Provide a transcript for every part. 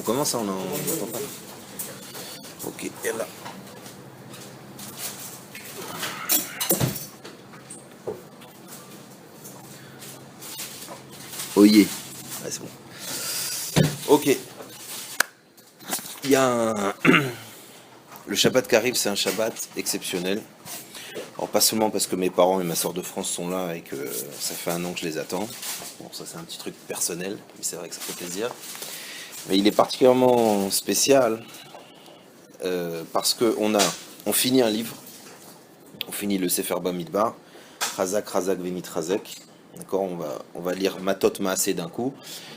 commence, hein, on n'entend pas. Ok, et là. Oyez. Ah, c'est bon. Ok. Il y a un... Le Shabbat qui arrive, c'est un Shabbat exceptionnel. Alors pas seulement parce que mes parents et ma soeur de France sont là et que ça fait un an que je les attends. Bon, ça c'est un petit truc personnel, mais c'est vrai que ça fait plaisir. Mais il est particulièrement spécial parce que on finit un livre, on finit le Sefer Bamidbar, Razak, Razak, Venit Razek. D'accord, on va lire Matot Maaseh d'un coup.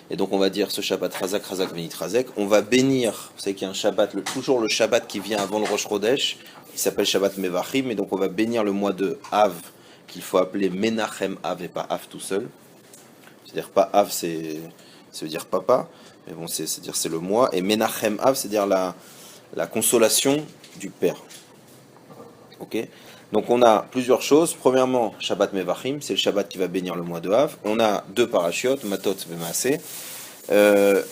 Et donc on va dire ce Shabbat Razak, Razak, Venit Razek. On va bénir, vous savez qu'il y a un Shabbat, toujours le Shabbat qui vient avant le Rosh Chodesh, qui s'appelle Shabbat Mevachim. Et donc on va bénir le mois de Av, qu'il faut appeler Menachem Av et pas Av tout seul. C'est-à-dire pas Av, ça veut dire papa, mais bon, c'est le mois. Et Menachem Av, c'est-à-dire la consolation du Père. Ok. Donc on a plusieurs choses. Premièrement, Shabbat Mevachim, c'est le Shabbat qui va bénir le mois de Av. On a deux parachiotes, Matot et Maaseh.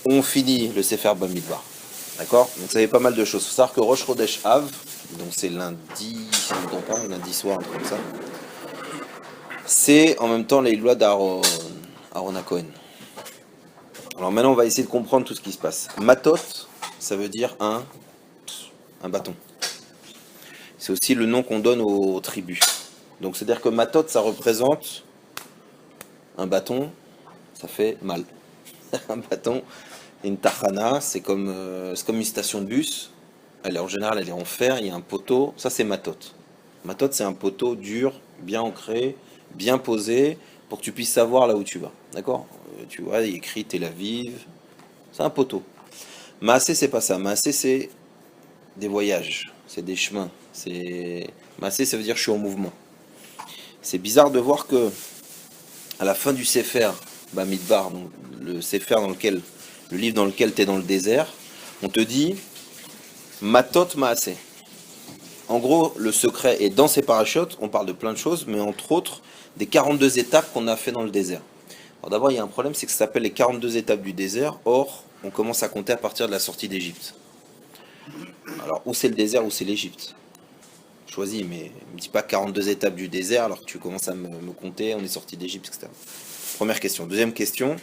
On finit le Sefer Bamidbar. D'accord. Donc ça fait pas mal de choses. Il faut savoir que Rosh Chodesh Av, donc c'est lundi, si je ne me trompe pas, lundi soir, un truc comme ça. C'est en même temps les lois d'Aaron Cohen. Alors maintenant on va essayer de comprendre tout ce qui se passe. Matot, ça veut dire un bâton. C'est aussi le nom qu'on donne aux tribus. Donc c'est-à-dire que Matot, ça représente un bâton, ça fait mal. Un bâton, une tachana, c'est comme une station de bus. En général, elle est en fer, il y a un poteau. Ça, c'est Matot. Matot, c'est un poteau dur, bien ancré, bien posé, pour que tu puisses savoir là où tu vas. D'accord. Tu vois, il est écrit Tel Aviv. C'est un poteau. Maaseh, c'est pas ça. Maaseh, c'est des voyages, c'est des chemins. Maaseh, ça veut dire je suis en mouvement. C'est bizarre de voir que à la fin du Sefer Bamidbar, donc le Sefer le livre dans lequel tu es dans le désert, on te dit Matot Maaseh. En gros, le secret est dans ces parachutes, on parle de plein de choses, mais entre autres des 42 étapes qu'on a fait dans le désert. Alors d'abord, il y a un problème, c'est que ça s'appelle les 42 étapes du désert. Or, on commence à compter à partir de la sortie d'Égypte. Alors, où c'est le désert, où c'est l'Égypte? Choisis, mais ne me dis pas 42 étapes du désert alors que tu commences à me compter, on est sorti d'Égypte, etc. Première question. Deuxième question.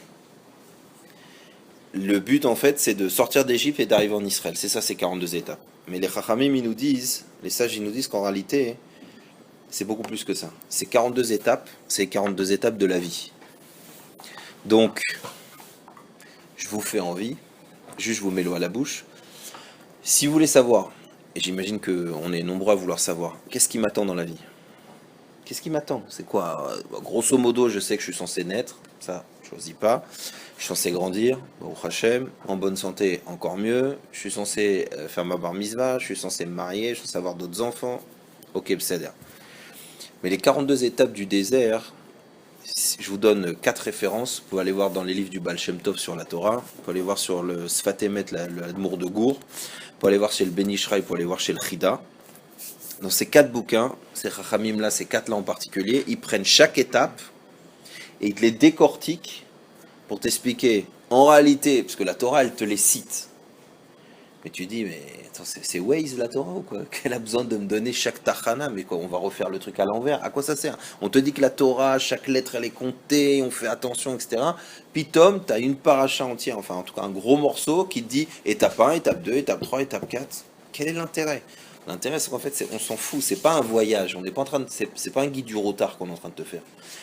Le but, en fait, c'est de sortir d'Égypte et d'arriver en Israël. C'est ça, ces 42 étapes. Mais les Chachamim, les sages, ils nous disent qu'en réalité, c'est beaucoup plus que ça. Ces 42 étapes, c'est 42 étapes de la vie. Donc, je vous fais envie, juste je vous mets l'eau à la bouche. Si vous voulez savoir, et j'imagine qu'on est nombreux à vouloir savoir, qu'est-ce qui m'attend dans la vie? Qu'est-ce qui m'attend? C'est quoi? Grosso modo, je sais que je suis censé naître, ça, je choisis pas. Je suis censé grandir, au Hachem, en bonne santé, encore mieux. Je suis censé faire ma bar mitzvah, je suis censé me marier, je suis censé avoir d'autres enfants. Ok, c'est-à-dire. Mais les 42 étapes du désert, je vous donne 4 références. Vous pouvez aller voir dans les livres du Baal Shem Tov sur la Torah. Vous pouvez aller voir sur le Sfat Emet, l'Admour de Gour. Vous pouvez aller voir chez le Ben Ishraï, vous pouvez aller voir chez le Chida. Dans ces 4 bouquins, ces Chachamim là, ces 4 là en particulier, ils prennent chaque étape et ils te les décortiquent pour t'expliquer, en réalité, parce que la Torah, elle te les cite. Mais tu dis, mais attends, c'est Waze la Torah ou quoi? Qu'elle a besoin de me donner chaque tachana? Mais quoi, on va refaire le truc à l'envers? À quoi ça sert? On te dit que la Torah, chaque lettre, elle est comptée, on fait attention, etc. Puis Tom, tu as une paracha entière, enfin en tout cas un gros morceau qui te dit étape 1, étape 2, étape 3, étape 4. Quel est l'intérêt? L'intérêt, c'est qu'en fait, on s'en fout. C'est pas un voyage. On n'est pas en train de, c'est pas un guide du routard qu'on est en train de te faire.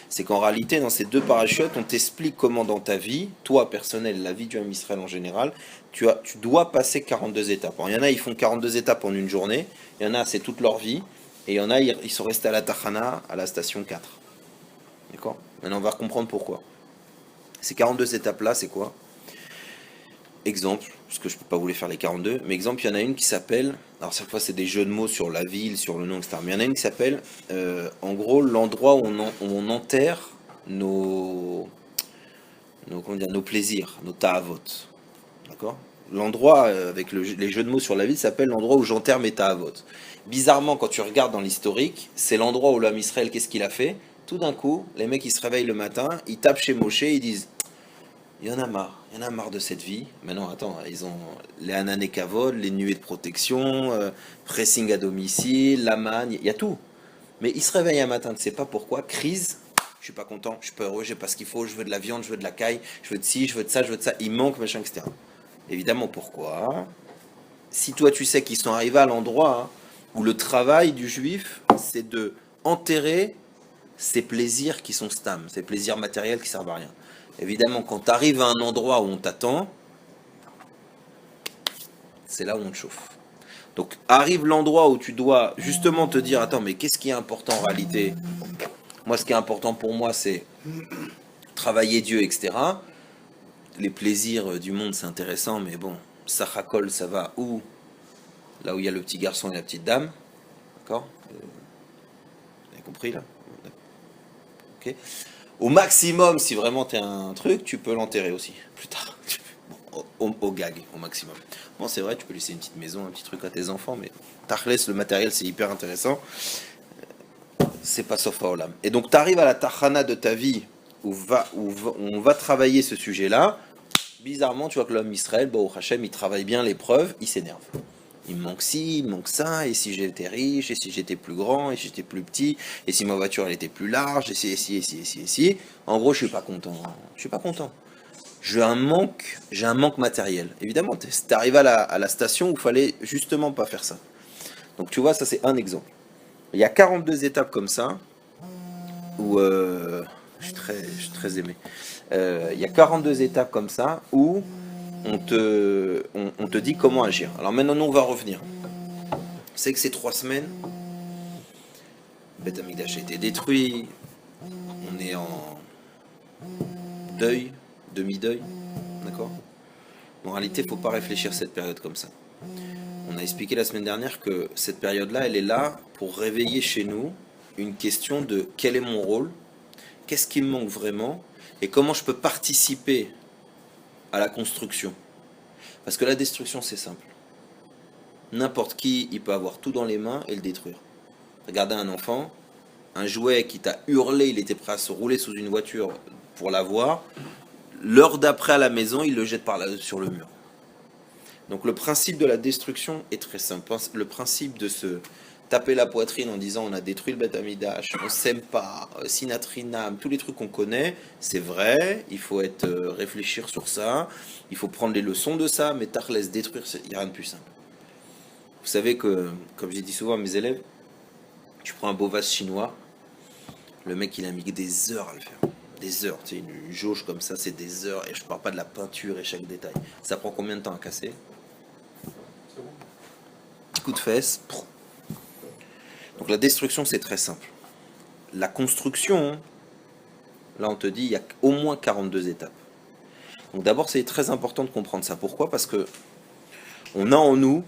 C'est qu'en réalité, dans ces deux parachutes, on t'explique comment dans ta vie, toi personnel, la vie du Ham Israël en général, tu dois passer 42 étapes. Alors, il y en a, ils font 42 étapes en une journée. Il y en a, c'est toute leur vie. Et il y en a, ils sont restés à la Tachana, à la station 4. D'accord? Maintenant, on va comprendre pourquoi. Ces 42 étapes-là, c'est quoi? Exemple, parce que je ne peux pas vous les faire les 42, mais exemple, il y en a une qui s'appelle, alors cette fois c'est des jeux de mots sur la ville, sur le nom, etc. Mais il y en a une qui s'appelle, en gros, l'endroit où on enterre comment dire, nos plaisirs, nos ta'avot. D'accord? L'endroit avec les jeux de mots sur la ville s'appelle l'endroit où j'enterre mes ta'avot. Bizarrement, quand tu regardes dans l'historique, c'est l'endroit où l'homme Israël, qu'est-ce qu'il a fait? Tout d'un coup, les mecs ils se réveillent le matin, ils tapent chez Moshe, ils disent Il y en a marre de cette vie. Maintenant, attends, ils ont les anané kavod, les nuées de protection, pressing à domicile, la manne, il y a tout. Mais il se réveille un matin, tu ne sais pas pourquoi, crise, je suis pas content, je suis pas heureux, j'ai pas ce qu'il faut, je veux de la viande, je veux de la caille, je veux de ci, je veux de ça, je veux de ça, il manque, machin, etc. Évidemment, pourquoi? Si toi tu sais qu'ils sont arrivés à l'endroit où le travail du juif, c'est de enterrer ces plaisirs qui sont stam, ces plaisirs matériels qui servent à rien. Évidemment, quand tu arrives à un endroit où on t'attend, c'est là où on te chauffe. Donc arrive l'endroit où tu dois justement te dire, attends, mais qu'est-ce qui est important en réalité? Moi, ce qui est important pour moi, c'est travailler Dieu, etc. Les plaisirs du monde, c'est intéressant, mais bon, ça racole, ça va où? Là où il y a le petit garçon et la petite dame. D'accord? Vous avez compris là? Ok. Au maximum, si vraiment t'es un truc, tu peux l'enterrer aussi, plus tard. Bon, au gag, au maximum. Bon, c'est vrai, tu peux laisser une petite maison, un petit truc à tes enfants, mais Tachles, le matériel, c'est hyper intéressant. C'est pas sauf à Olam. Et donc, tu arrives à la Tachana de ta vie où on va travailler ce sujet-là. Bizarrement, tu vois que l'homme Israël, au Hachem, il travaille bien l'épreuve, il s'énerve. Il me manque ci, il me manque ça, et si j'étais riche, et si j'étais plus grand, et si j'étais plus petit, et si ma voiture elle était plus large, et si. En gros, je suis pas content. Je suis pas content. J'ai un manque matériel. Évidemment, t'es arrivé à la station où il fallait justement pas faire ça. Donc tu vois, ça c'est un exemple. Il y a 42 étapes comme ça, où je suis très aimé. Il y a 42 étapes comme ça où on te dit comment agir. Alors maintenant, nous, on va revenir. C'est que ces 3 semaines, Beth Amikdash a été détruit, on est en deuil, demi-deuil, d'accord? En réalité, il ne faut pas réfléchir cette période comme ça. On a expliqué la semaine dernière que cette période-là, elle est là pour réveiller chez nous une question de quel est mon rôle, qu'est-ce qui me manque vraiment, et comment je peux participer à la construction. Parce que la destruction, c'est simple. N'importe qui, il peut avoir tout dans les mains et le détruire. Regardez un enfant, un jouet qui t'a hurlé, il était prêt à se rouler sous une voiture pour l'avoir. L'heure d'après à la maison, il le jette par là sur le mur. Donc le principe de la destruction est très simple. Le principe de se taper la poitrine en disant on a détruit le Beth Amikdash, on s'aime pas, Sinatrinam, tous les trucs qu'on connaît, c'est vrai, il faut réfléchir sur ça, il faut prendre les leçons de ça, mais Tachles détruire, il n'y a rien de plus simple. Vous savez que, comme j'ai dit souvent à mes élèves, tu prends un beau vase chinois, le mec il a mis des heures à le faire. Des heures, tu sais, une jauge comme ça, c'est des heures, et je ne parle pas de la peinture et chaque détail. Ça prend combien de temps à casser? Petit coup de fesse. Donc la destruction, c'est très simple. La construction, là on te dit, il y a au moins 42 étapes. Donc d'abord, c'est très important de comprendre ça. Pourquoi? Parce que on a en nous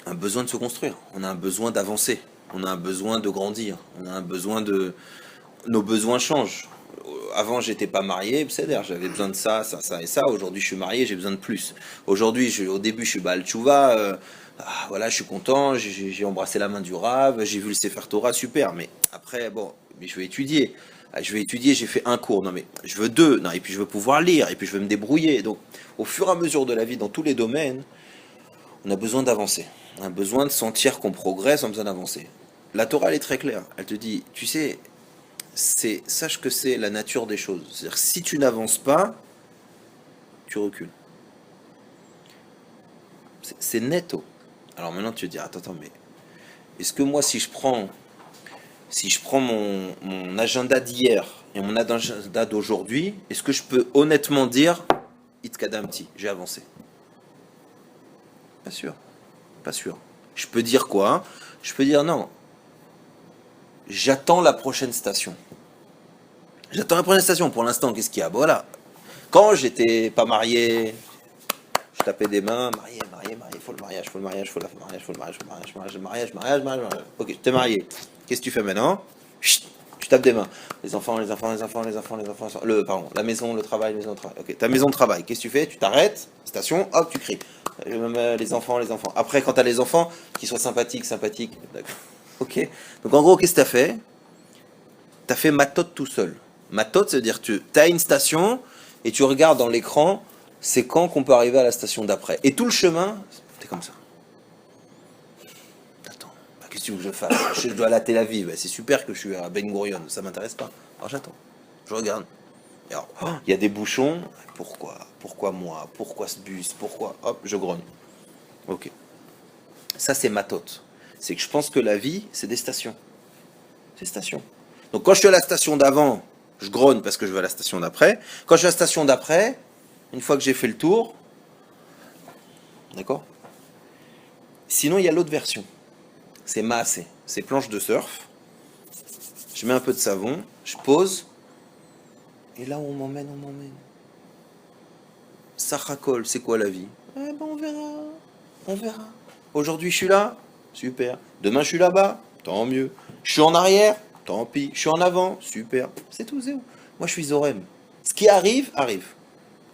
un besoin de se construire, on a un besoin d'avancer, on a un besoin de grandir, on a un besoin de... Nos besoins changent. Avant, j'étais pas marié, c'est-à-dire j'avais besoin de ça, ça, ça et ça. Aujourd'hui, je suis marié, j'ai besoin de plus. Aujourd'hui, au début, je suis Baal Tchouva, voilà, je suis content, j'ai embrassé la main du Rav, j'ai vu le Sefer Torah, super. Mais après, bon, mais je vais étudier. J'ai fait un cours, non mais je veux 2, non, et puis je veux pouvoir lire, et puis je veux me débrouiller. Donc, au fur et à mesure de la vie, dans tous les domaines, on a besoin d'avancer. On a besoin de sentir qu'on progresse, on a besoin d'avancer. La Torah, elle est très claire. Elle te dit, tu sais, sache que c'est la nature des choses. C'est-à-dire si tu n'avances pas, tu recules. C'est netto. Alors maintenant tu te dis, attends, mais est-ce que moi si je prends mon agenda d'hier et mon agenda d'aujourd'hui, est-ce que je peux honnêtement dire, Itkadamti, j'ai avancé? Pas sûr. Pas sûr. Je peux dire quoi? Je peux dire non. J'attends la prochaine station. J'attends la prochaine station. Pour l'instant, qu'est-ce qu'il y a? Voilà. Quand j'étais pas marié, je tapais des mains, marié, faut le mariage, faut le mariage, faut le mariage. Ok, t'es marié. Qu'est-ce que tu fais maintenant? Chut, tu tapes des mains. Les enfants, la maison, le travail, Ok, ta maison de travail, qu'est-ce que tu fais? Tu t'arrêtes, station, hop, tu cries. Les enfants. Après, quand t'as les enfants, qu'ils soient sympathiques, d'accord. Ok. Donc en gros, qu'est-ce que t'as fait? T'as fait matot tout seul. Matot, ça veut dire tu as une station, et tu regardes dans l'écran, c'est quand qu'on peut arriver à la station d'après. Et tout le chemin, t'es comme ça. Attends, qu'est-ce que tu veux que je fasse? Je dois aller à Tel Aviv, c'est super que je suis à Ben Gurion, ça m'intéresse pas. Alors j'attends, je regarde. Et alors, il y a des bouchons, pourquoi? Pourquoi moi? Pourquoi ce bus? Pourquoi? Hop, je grogne. Ok. Ça c'est ma tote. C'est que je pense que la vie, c'est des stations. C'est stations. Donc quand je suis à la station d'avant, je grogne parce que je vais à la station d'après. Quand je suis à la station d'après, une fois que j'ai fait le tour, d'accord? Sinon, il y a l'autre version. C'est maasé. C'est planche de surf. Je mets un peu de savon, je pose, et là on m'emmène, on m'emmène. Ça racole, c'est quoi la vie? Eh ben on verra, on verra. Aujourd'hui je suis là, super. Demain je suis là-bas, tant mieux. Je suis en arrière, tant pis. Je suis en avant, super. C'est tout, zéro. Moi je suis Zorem. Ce qui arrive, arrive.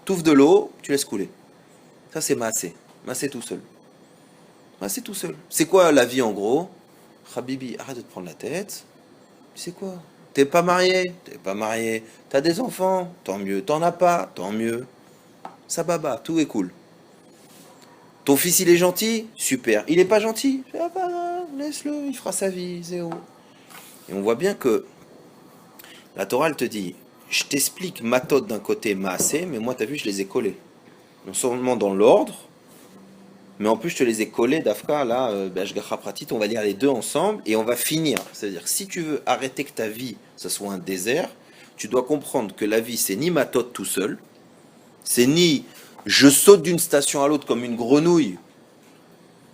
T'ouvres de l'eau, tu laisses couler. Ça c'est massé. Massé tout seul. Massé tout seul. C'est quoi la vie en gros? Habibi, arrête de te prendre la tête. C'est quoi? T'es pas marié? T'es pas marié. T'as des enfants? Tant mieux. T'en as pas? Tant mieux. Ça baba, tout est cool. Ton fils il est gentil? Super. Il est pas gentil? Ah bah, laisse-le, il fera sa vie, zéro. Et on voit bien que la Torah elle te dit, je t'explique ma méthode d'un côté maasé, mais moi t'as vu je les ai collés. Non seulement dans l'ordre, mais en plus je te les ai collés d'Afka, là, Ashgacha Pratit, on va lire les deux ensemble et on va finir. C'est-à-dire que si tu veux arrêter que ta vie, ça soit un désert, tu dois comprendre que la vie c'est ni ma méthode tout seul, c'est ni je saute d'une station à l'autre comme une grenouille,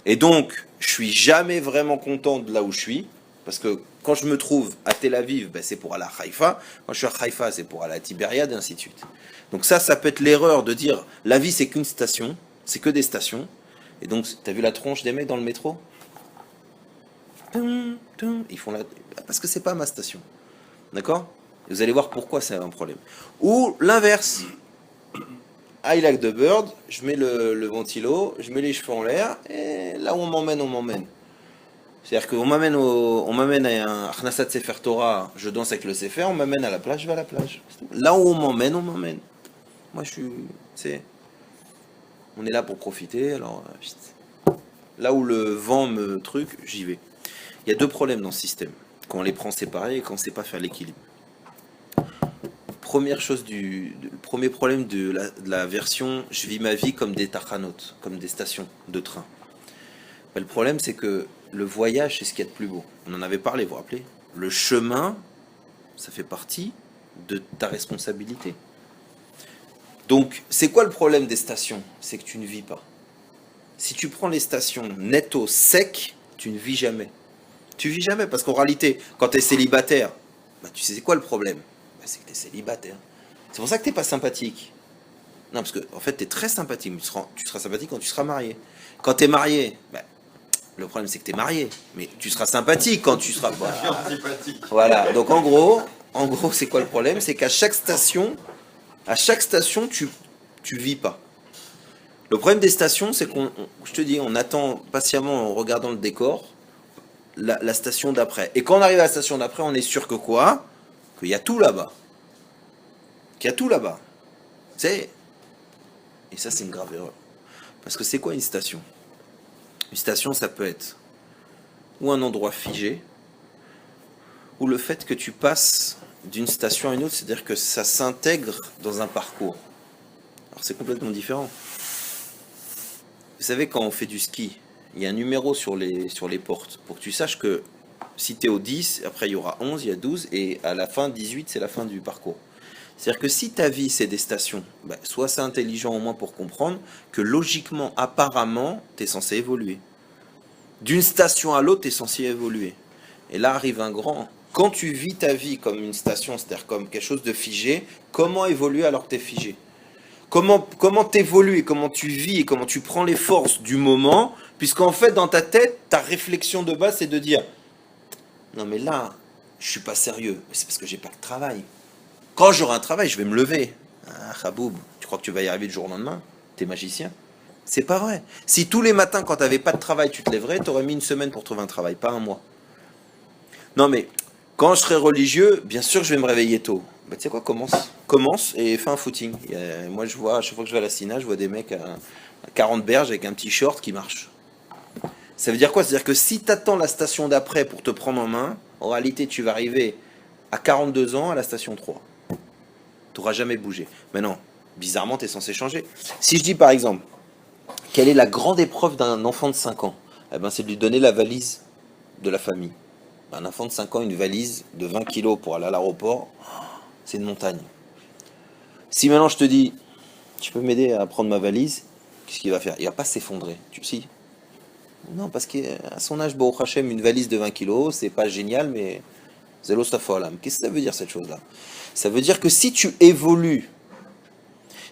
et donc je suis jamais vraiment content de là où je suis, parce que quand je me trouve à Tel Aviv, ben, c'est pour aller à Haïfa, quand je suis à Haïfa, c'est pour aller à Tibériade, et ainsi de suite. Donc ça peut être l'erreur de dire la vie c'est qu'une station, c'est que des stations, et donc t'as vu la tronche des mecs dans le métro? Ils font la... Parce que c'est pas ma station, d'accord? Vous allez voir pourquoi c'est un problème. Ou l'inverse. I like the bird, je mets le ventilo, je mets les cheveux en l'air, et là où on m'emmène, on m'emmène. C'est-à-dire qu'on m'amène on m'amène à un Achnasat Sefer Torah, je danse avec le Sefer, on m'amène à la plage, je vais à la plage. Là où on m'emmène, on m'emmène. Moi je suis, tu sais, on est là pour profiter, alors là où le vent me truc, j'y vais. Il y a deux problèmes dans ce système, quand on les prend séparés et quand on ne sait pas faire l'équilibre. Première chose le premier problème de la version je vis ma vie comme des tachanotes, comme des stations de train. Le problème c'est que le voyage c'est ce qu'il y a de plus beau. On en avait parlé, vous vous rappelez? Le chemin, ça fait partie de ta responsabilité. Donc c'est quoi le problème des stations? C'est que tu ne vis pas. Si tu prends les stations netto sec, tu ne vis jamais. Tu vis jamais parce qu'en réalité, quand tu es célibataire, bah, tu sais c'est quoi le problème? C'est que tu es célibataire. C'est pour ça que tu n'es pas sympathique. Non, parce qu'en fait, tu es très sympathique. Tu seras sympathique quand tu seras marié. Quand tu es marié, le problème c'est que tu es marié. Mais tu seras sympathique quand tu seras pas. Voilà. Donc en gros, c'est quoi le problème? C'est qu'à chaque station, tu vis pas. Le problème des stations, c'est je te dis, on attend patiemment en regardant le décor la station d'après. Et quand on arrive à la station d'après, on est sûr que quoi? Qu'il y a tout là-bas. Qu'il y a tout là-bas. Et ça, c'est une grave erreur. Parce que c'est quoi une station? Une station, ça peut être ou un endroit figé, ou le fait que tu passes d'une station à une autre, c'est-à-dire que ça s'intègre dans un parcours. Alors c'est complètement différent. Vous savez, quand on fait du ski, il y a un numéro sur les portes, pour que tu saches que si tu es au 10, après il y aura 11, il y a 12, et à la fin, 18, c'est la fin du parcours. C'est-à-dire que si ta vie, c'est des stations, sois assez intelligent au moins pour comprendre que logiquement, apparemment, tu es censé évoluer. D'une station à l'autre, tu es censé évoluer. Et là arrive un grand... Quand tu vis ta vie comme une station, c'est-à-dire comme quelque chose de figé, comment évoluer alors que tu es figé? Comment t'évolues, comment tu vis et comment tu prends les forces du moment, puisqu'en fait, dans ta tête, ta réflexion de base, c'est de dire non mais là, je suis pas sérieux, c'est parce que j'ai pas de travail. Quand j'aurai un travail, je vais me lever. Ah, Khaboub, tu crois que tu vas y arriver du jour au lendemain? T'es magicien? C'est pas vrai. Si tous les matins, quand t'avais pas de travail, tu te lèverais, t'aurais mis une semaine pour trouver un travail, pas un mois. Non mais, quand je serai religieux, bien sûr que je vais me réveiller tôt. Bah, tu sais quoi, commence et fais un footing. Moi, je vois, à chaque fois que je vais à la Sina, je vois des mecs à 40 berges avec un petit short qui marche. Ça veut dire quoi? C'est-à-dire que si tu attends la station d'après pour te prendre en main, en réalité, tu vas arriver à 42 ans à la station 3. Tu n'auras jamais bougé. Maintenant, bizarrement, tu es censé changer. Si je dis par exemple, quelle est la grande épreuve d'un enfant de 5 ans? Eh ben, c'est de lui donner la valise de la famille. Un enfant de 5 ans, une valise de 20 kilos pour aller à l'aéroport, c'est une montagne. Si maintenant je te dis, tu peux m'aider à prendre ma valise, qu'est-ce qu'il va faire? Il va pas s'effondrer, tu sais. Non, parce qu'à son âge, Baruch Hashem, une valise de 20 kilos, c'est pas génial, mais zélo stafolam. Qu'est-ce que ça veut dire cette chose-là? Ça veut dire que si tu évolues,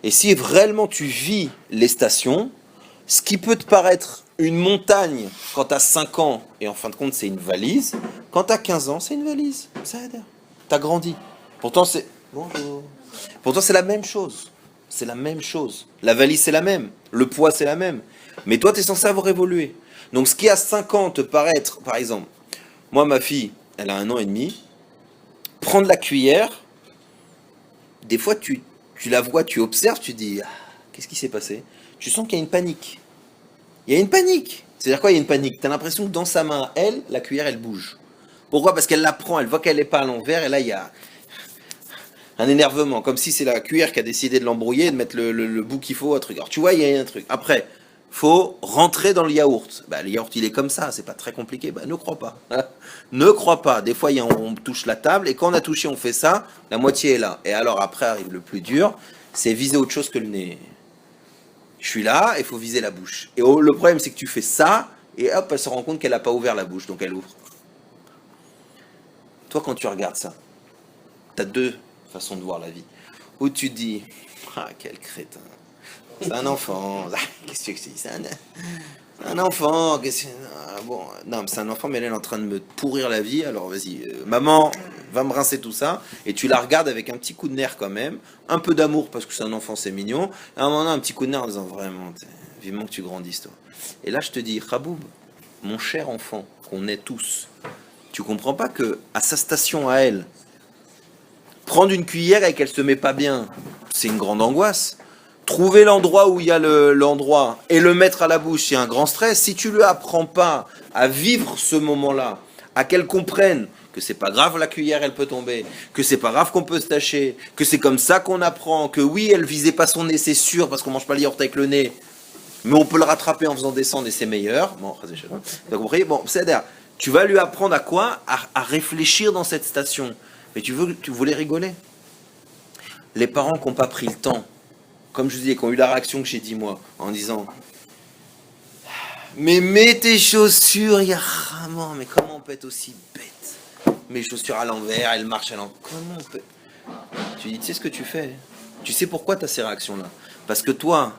et si réellement tu vis les stations, ce qui peut te paraître une montagne quand tu as 5 ans, et en fin de compte c'est une valise, quand tu as 15 ans, c'est une valise. Ça veut dire. Tu as grandi. Pourtant c'est... Bonjour. Pourtant c'est la même chose. C'est la même chose. La valise c'est la même. Le poids c'est la même. Mais toi tu es censé avoir évolué. Donc ce qui à 5 ans te paraît être, par exemple, moi ma fille, elle a 1 an et demi, prendre la cuillère, des fois tu la vois, tu observes, tu dis, ah, qu'est-ce qui s'est passé? Tu sens qu'il y a une panique. Il y a une panique. C'est-à-dire quoi, il y a une panique? Tu as l'impression que dans sa main, elle, la cuillère, elle bouge. Pourquoi? Parce qu'elle la prend, elle voit qu'elle n'est pas à l'envers, et là, il y a un énervement, comme si c'est la cuillère qui a décidé de l'embrouiller et de mettre le bout qu'il faut, un truc. Alors tu vois, il y a un truc. Après, faut rentrer dans le yaourt. Bah, le yaourt, il est comme ça, c'est pas très compliqué. Bah, ne crois pas. Ne crois pas. Des fois, on touche la table, et quand on a touché, on fait ça, la moitié est là. Et alors après arrive le plus dur, c'est viser autre chose que le nez. Je suis là, il faut viser la bouche. Et le problème, c'est que tu fais ça, et hop, elle se rend compte qu'elle n'a pas ouvert la bouche, donc elle ouvre. Toi, quand tu regardes ça, tu as deux façons de voir la vie. Ou tu te dis, ah, quel crétin. C'est un enfant. Qu'est-ce que c'est? C'est un enfant. Bon, non, mais c'est un enfant, mais elle est en train de me pourrir la vie. Alors vas-y, maman, va me rincer tout ça. Et tu la regardes avec un petit coup de nerf quand même. Un peu d'amour parce que c'est un enfant, c'est mignon. Et à un moment, un petit coup de nerf en disant vraiment, vivement que tu grandisses, toi. Et là, je te dis, Raboub, mon cher enfant, qu'on est tous, tu comprends pas que à sa station à elle, prendre une cuillère et qu'elle se met pas bien, c'est une grande angoisse. Trouver l'endroit où il y a l'endroit et le mettre à la bouche, c'est un grand stress. Si tu lui apprends pas à vivre ce moment-là, à qu'elle comprenne que c'est pas grave, la cuillère elle peut tomber, que c'est pas grave qu'on peut se tâcher, que c'est comme ça qu'on apprend, que oui, elle visait pas son nez, c'est sûr, parce qu'on mange pas le yaourt avec le nez, mais on peut le rattraper en faisant descendre et c'est meilleur. Bon, t'as compris? Bon, c'est-à-dire, tu vas lui apprendre à quoi? À réfléchir dans cette station. Mais tu voulais rigoler? Les parents qui n'ont pas pris le temps, comme je vous dis, qui ont eu la réaction que j'ai dit moi, en disant mais mets tes chaussures, Yahraman, mais comment on peut être aussi bête? Mes chaussures à l'envers, elles marchent à l'envers. Comment on peut? Tu dis, tu sais ce que tu fais? Tu sais pourquoi tu as ces réactions-là? Parce que toi,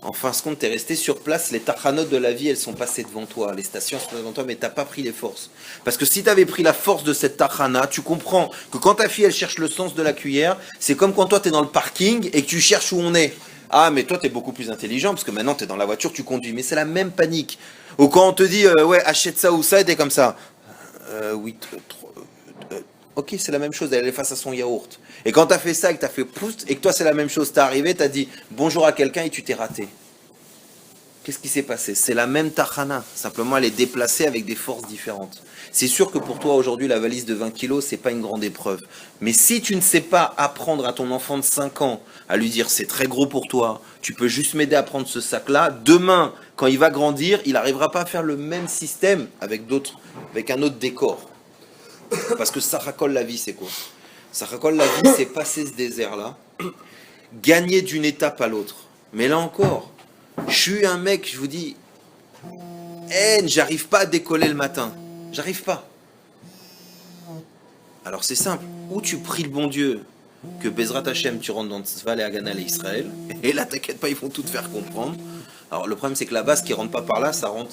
en fin de compte, tu es resté sur place, les tachanotes de la vie, elles sont passées devant toi, les stations sont devant toi, mais tu n'as pas pris les forces. Parce que si tu avais pris la force de cette tachana, tu comprends que quand ta fille, elle cherche le sens de la cuillère, c'est comme quand toi, tu es dans le parking et que tu cherches où on est. Ah, mais toi, tu es beaucoup plus intelligent, parce que maintenant, tu es dans la voiture, tu conduis. Mais c'est la même panique. Ou quand on te dit, ouais, achète ça ou ça, et tu es comme ça. Oui, ok, c'est la même chose, elle est face à son yaourt. Et quand tu as fait ça et que tu as fait poust, et que toi c'est la même chose, tu es arrivé, tu as dit bonjour à quelqu'un et tu t'es raté. Qu'est-ce qui s'est passé? C'est la même tachana, simplement elle est déplacée avec des forces différentes. C'est sûr que pour toi aujourd'hui la valise de 20 kilos, c'est pas une grande épreuve. Mais si tu ne sais pas apprendre à ton enfant de 5 ans à lui dire c'est très gros pour toi, tu peux juste m'aider à prendre ce sac-là, demain quand il va grandir, il n'arrivera pas à faire le même système avec un autre décor. Parce que ça racole la vie, c'est quoi? Ça racole la vie, c'est passer ce désert-là, gagner d'une étape à l'autre. Mais là encore, je suis un mec, je vous dis, j'arrive pas à décoller le matin. J'arrive pas. Alors c'est simple, ou tu pries le bon Dieu que Bezrat Hashem, tu rentres dans Tzva et Haganah et Israël, et là t'inquiète pas, ils vont tout te faire comprendre. Alors le problème c'est que là-bas, ce qui rentre pas par là, ça rentre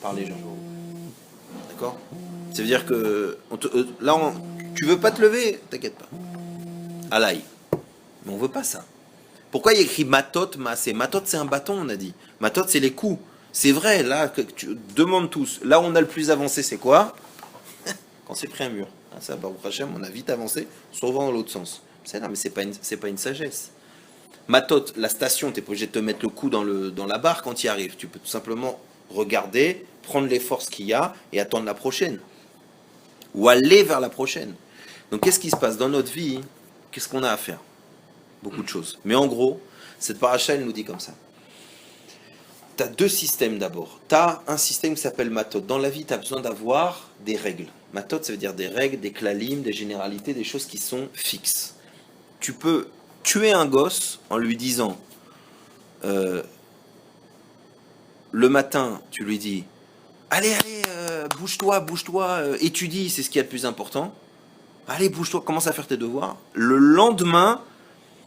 par les gens. D'accord? Ça veut dire que tu veux pas te lever, t'inquiète pas. Alaï. Mais on veut pas ça. Pourquoi il y a écrit matot, massé? Matot c'est un bâton, on a dit. Matot c'est les coups. C'est vrai, là, que tu demandes tous. Là où on a le plus avancé, c'est quoi? Quand c'est pris un mur. Ah, ça, Baruch Hashem, on a vite avancé, souvent dans l'autre sens. C'est là, mais c'est pas une sagesse. Matot, la station, tu n'es pas obligé de te mettre le cou dans la barre quand tu y arrives. Tu peux tout simplement regarder, prendre les forces qu'il y a et attendre la prochaine. Ou aller vers la prochaine. Donc qu'est-ce qui se passe dans notre vie? Qu'est-ce qu'on a à faire? Beaucoup de choses. Mais en gros, cette paracha, elle nous dit comme ça. Tu as deux systèmes d'abord. Tu as un système qui s'appelle Matot. Dans la vie, tu as besoin d'avoir des règles. Matot, ça veut dire des règles, des klalim, des généralités, des choses qui sont fixes. Tu peux tuer un gosse en lui disant le matin, tu lui dis allez, bouge-toi, étudie, c'est ce qui est le plus important. Allez, bouge-toi, commence à faire tes devoirs. Le lendemain,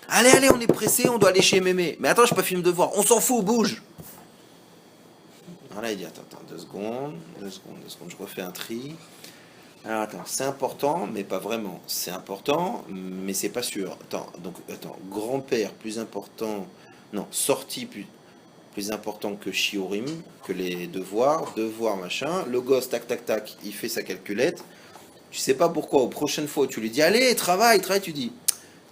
allez, on est pressé, on doit aller chez mémé. Mais attends, je n'ai pas fini mes devoirs, on s'en fout, bouge. Voilà, il dit attends, 2 secondes, je refais un tri. Alors attends, c'est important, mais pas vraiment. C'est important, mais c'est pas sûr. Attends, grand-père plus important, non, sortie plus important que shiurim, que les devoirs, machin. Le gosse, tac, il fait sa calculette. Tu sais pas pourquoi, aux prochaines fois, tu lui dis allez, travaille, tu dis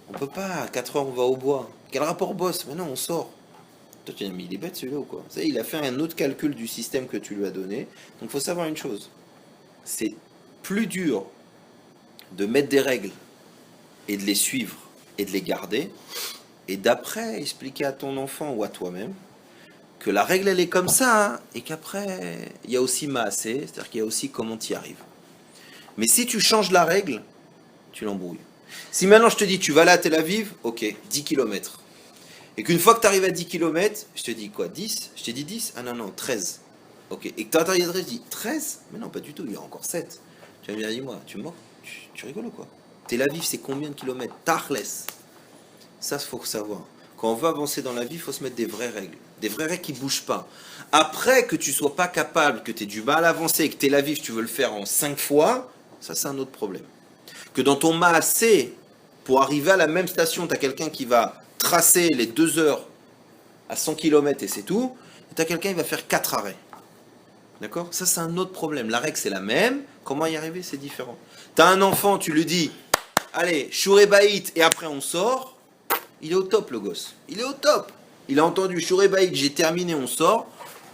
on peut pas, à 4 heures on va au bois. Quel rapport boss? Mais non, on sort. Toi tu dis mais il est bête celui-là ou quoi? Il a fait un autre calcul du système que tu lui as donné. Donc il faut savoir une chose, c'est plus dur de mettre des règles et de les suivre et de les garder et d'après expliquer à ton enfant ou à toi-même que la règle elle est comme ça, hein, et qu'après il y a aussi maasé, c'est-à-dire qu'il y a aussi comment tu y arrives. Mais si tu changes la règle, tu l'embrouilles. Si maintenant je te dis tu vas là à Tel Aviv, ok, 10 km. Et qu'une fois que tu arrives à 10 km, je te dis quoi, 10? Je t'ai dit 10? Ah non, 13. Ok, et que tu arrives à 13, je dis 13? Mais non, pas du tout, il y a encore 7. Tu vas me dire, dis-moi, tu me moques? Tu rigoles ou quoi? Tel Aviv, c'est combien de kilomètres? Tachles. Ça, il faut savoir. Quand on veut avancer dans la vie, il faut se mettre des vraies règles. Des vraies règles qui ne bougent pas. Après que tu ne sois pas capable, que tu aies du mal à avancer et que Tel Aviv, tu veux le faire en 5 fois, ça, c'est un autre problème. Que dans ton maasé, pour arriver à la même station, tu as quelqu'un qui va tracer les 2 heures à 100 km et c'est tout, et tu as quelqu'un qui va faire 4 arrêts. D'accord? Ça, c'est un autre problème. La règle, c'est la même. Comment y arriver, c'est différent. Tu as un enfant, tu lui dis, allez, Shuré Baït, et après on sort, il est au top, le gosse. Il est au top. Il a entendu Shuré Baït, j'ai terminé, on sort.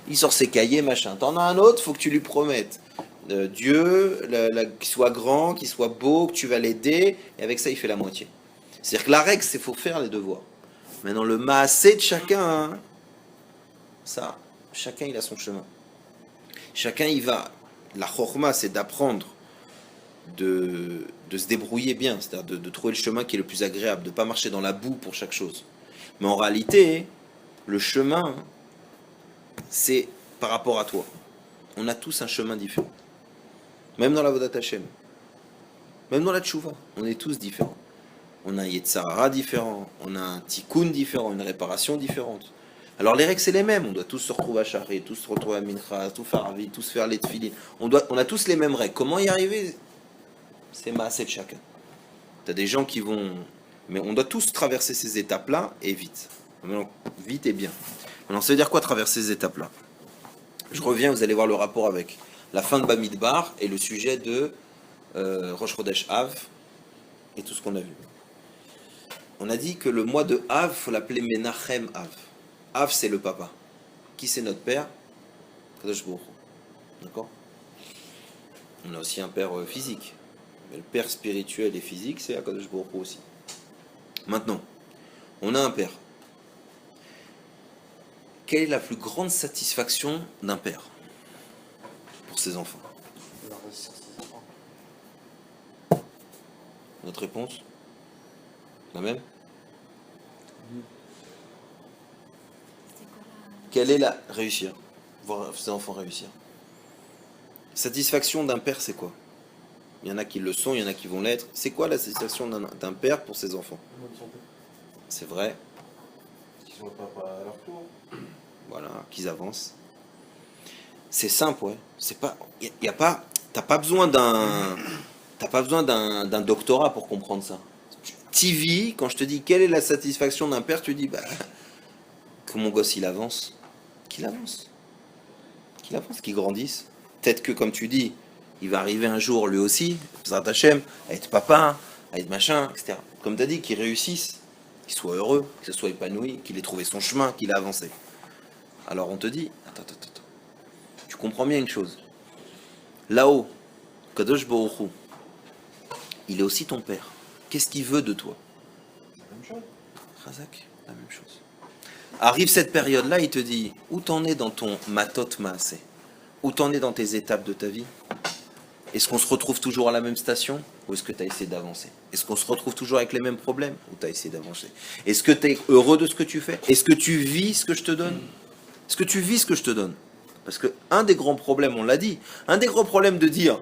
Il sort ses cahiers, machin. T'en as un autre, faut que tu lui promettes. Dieu, qu'il soit grand, qu'il soit beau, que tu vas l'aider, et avec ça, il fait la moitié. C'est-à-dire que la règle, c'est faut faire les devoirs. Maintenant, le maasé de chacun, hein, ça, chacun, il a son chemin. Chacun, il va. La chorma, c'est d'apprendre de se débrouiller bien, c'est-à-dire de trouver le chemin qui est le plus agréable, de ne pas marcher dans la boue pour chaque chose. Mais en réalité, le chemin, c'est par rapport à toi. On a tous un chemin différent. Même dans la Vodat Hashem. Même dans la Tchouva, on est tous différents. On a un Yetzarara différent, on a un Tikkun différent, une réparation différente. Alors les règles c'est les mêmes, on doit tous se retrouver à Shari, tous se retrouver à Mincha, tous faire Avi, tous faire les Tfilin. On a tous les mêmes règles. Comment y arriver? C'est maasé de chacun. Tu as des gens qui vont... Mais on doit tous traverser ces étapes-là et vite. Maintenant, vite et bien. Maintenant, ça veut dire quoi traverser ces étapes-là? Je reviens, vous allez voir le rapport avec la fin de Bamidbar et le sujet de Rosh Chodesh Av et tout ce qu'on a vu. On a dit que le mois de Av, il faut l'appeler Menachem Av. Av, c'est le papa. Qui c'est notre père? Kadosh Baruch Hu. D'accord? On a aussi un père physique. Mais le père spirituel et physique, c'est Akadosh Baruch Hu aussi. Maintenant, on a un père. Quelle est la plus grande satisfaction d'un père pour ses enfants? Notre réponse? La même? Quelle est la... Réussir. Voir ses enfants réussir. Satisfaction d'un père, c'est quoi? Il y en a qui le sont, il y en a qui vont l'être. C'est quoi la satisfaction d'un père pour ses enfants? C'est vrai. Qu'ils soient pas à leur tour. Voilà, qu'ils avancent. C'est simple, ouais. C'est pas, y a pas, t'as pas besoin d'un doctorat pour comprendre ça. TV, quand je te dis quelle est la satisfaction d'un père, tu dis bah que mon gosse il avance, qu'il avance, qu'il grandisse. Peut-être que comme tu dis, Il va arriver un jour, lui aussi, Bezrat Hashem, à être papa, à être machin, etc. Comme tu as dit, qu'il réussisse, qu'il soit heureux, qu'il se soit épanoui, qu'il ait trouvé son chemin, qu'il a avancé. Alors on te dit, attends. Tu comprends bien une chose. Là-haut, Kadosh Baruch Hu, il est aussi ton père. Qu'est-ce qu'il veut de toi? La même chose. Razak, la même chose. Arrive cette période-là, il te dit, où t'en es dans ton matot maasé? Où t'en es dans tes étapes de ta vie? Est-ce qu'on se retrouve toujours à la même station? Ou est-ce que tu as essayé d'avancer? Est-ce qu'on se retrouve toujours avec les mêmes problèmes? Ou tu as essayé d'avancer? Est-ce que tu es heureux de ce que tu fais? Est-ce que tu vis ce que je te donne? Est-ce que tu vis ce que je te donne? Parce que un des grands problèmes, on l'a dit, un des grands problèmes de dire,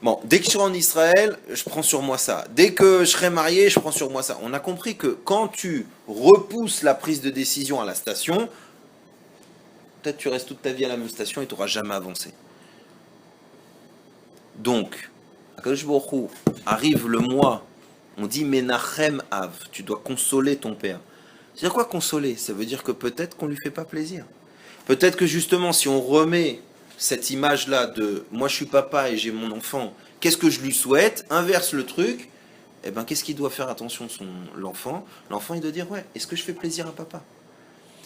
bon, dès que je serai en Israël, je prends sur moi ça. Dès que je serai marié, je prends sur moi ça. On a compris que quand tu repousses la prise de décision à la station, peut-être tu restes toute ta vie à la même station et tu n'auras jamais avancé. Donc, Akadosh Baruch Hu, arrive le mois, on dit Menachem Av, tu dois consoler ton père. C'est-à-dire quoi consoler? Ça veut dire que peut-être qu'on lui fait pas plaisir. Peut-être que justement, si on remet cette image-là de moi je suis papa et j'ai mon enfant, qu'est-ce que je lui souhaite? Inverse le truc, eh ben qu'est-ce qu'il doit faire attention l'enfant? L'enfant il doit dire ouais, est-ce que je fais plaisir à papa?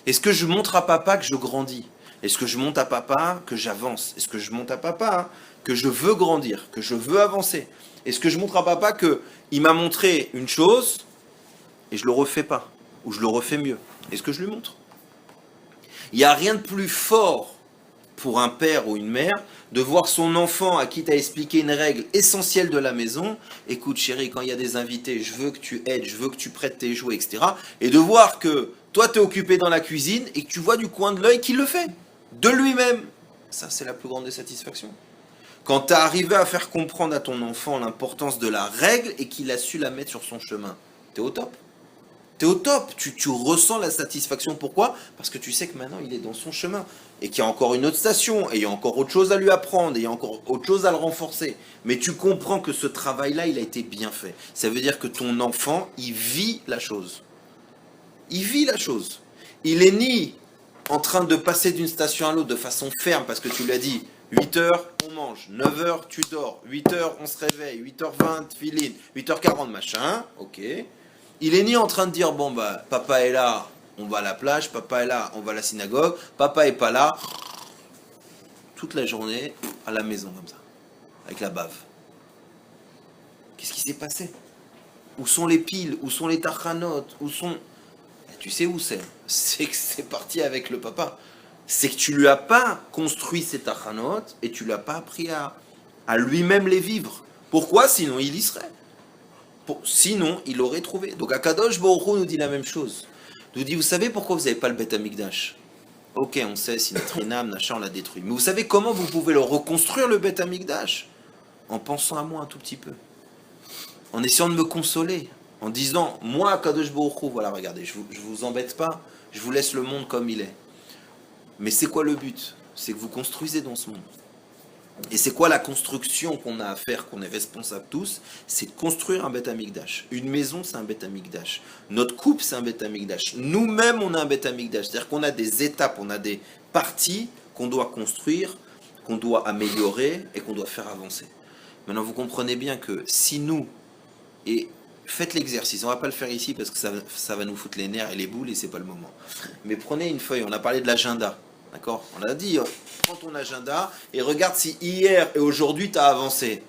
Est-ce que je montre à papa que je grandis? Est-ce que je montre à papa que j'avance? Est-ce que je montre à papa que je veux grandir, que je veux avancer? Est-ce que je montre à papa qu'il m'a montré une chose et je le refais pas? Ou je le refais mieux? Est-ce que je lui montre? Il n'y a rien de plus fort pour un père ou une mère de voir son enfant à qui tu as expliqué une règle essentielle de la maison. Écoute chérie, quand il y a des invités, je veux que tu aides, je veux que tu prêtes tes jouets, etc. Et de voir que toi tu es occupé dans la cuisine et que tu vois du coin de l'œil qu'il le fait, de lui-même. Ça c'est la plus grande des satisfactions. Quand tu as arrivé à faire comprendre à ton enfant l'importance de la règle et qu'il a su la mettre sur son chemin, tu es au top. Tu es au top, tu ressens la satisfaction. Pourquoi? Parce que tu sais que maintenant il est dans son chemin et qu'il y a encore une autre station et il y a encore autre chose à lui apprendre et il y a encore autre chose à le renforcer. Mais tu comprends que ce travail-là, il a été bien fait. Ça veut dire que ton enfant, il vit la chose. Il vit la chose. Il est ni en train de passer d'une station à l'autre de façon ferme parce que tu lui as dit 8h, on mange, 9h, tu dors, 8h, on se réveille, 8h20, filine, 8h40, machin, ok. Il est ni en train de dire, bon bah, papa est là, on va à la plage, papa est là, on va à la synagogue, papa est pas là, toute la journée à la maison comme ça, avec la bave. Qu'est-ce qui s'est passé? Où sont les piles? Où sont les tachanotes? Où sont... Tu sais où c'est? C'est que c'est parti avec le papa. C'est que tu lui as pas construit ces tachanotes et tu lui as pas appris à lui-même les vivre. Pourquoi? Sinon il y serait. Sinon, il aurait trouvé. Donc Akadosh Baruch Hu nous dit la même chose. Il nous dit, vous savez pourquoi vous n'avez pas le Beth Amikdash? Ok, on sait, si notre Inam, Nacha, on l'a détruit. Mais vous savez comment vous pouvez le reconstruire, le Beth Amikdash? En pensant à moi un tout petit peu. En essayant de me consoler. En disant, moi, Akadosh Baruch Hu, voilà, regardez, je vous embête pas, je vous laisse le monde comme il est. Mais c'est quoi le but? C'est que vous construisez dans ce monde. Et c'est quoi la construction qu'on a à faire, qu'on est responsable tous? C'est de construire un Beth Amikdash. Une maison, c'est un Beth Amikdash. Notre couple, c'est un Beth Amikdash. Nous-mêmes, on a un Beth Amikdash. C'est-à-dire qu'on a des étapes, on a des parties qu'on doit construire, qu'on doit améliorer et qu'on doit faire avancer. Maintenant, vous comprenez bien que si nous, et faites l'exercice, on ne va pas le faire ici parce que ça va nous foutre les nerfs et les boules et c'est pas le moment. Mais prenez une feuille, on a parlé de l'agenda. D'accord? On a dit, prends ton agenda et regarde si hier et aujourd'hui tu as avancé.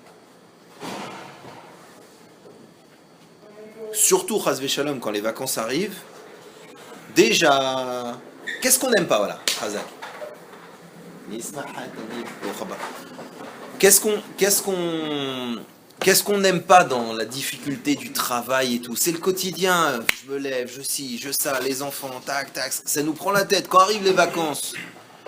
Surtout, Chas Shalom, quand les vacances arrivent, déjà, qu'est-ce qu'on n'aime pas, voilà, Chazak? Qu'est-ce qu'on n'aime pas dans la difficulté du travail et tout? C'est le quotidien, je me lève, je ci, je ça, les enfants, tac, tac, ça nous prend la tête. Quand arrivent les vacances,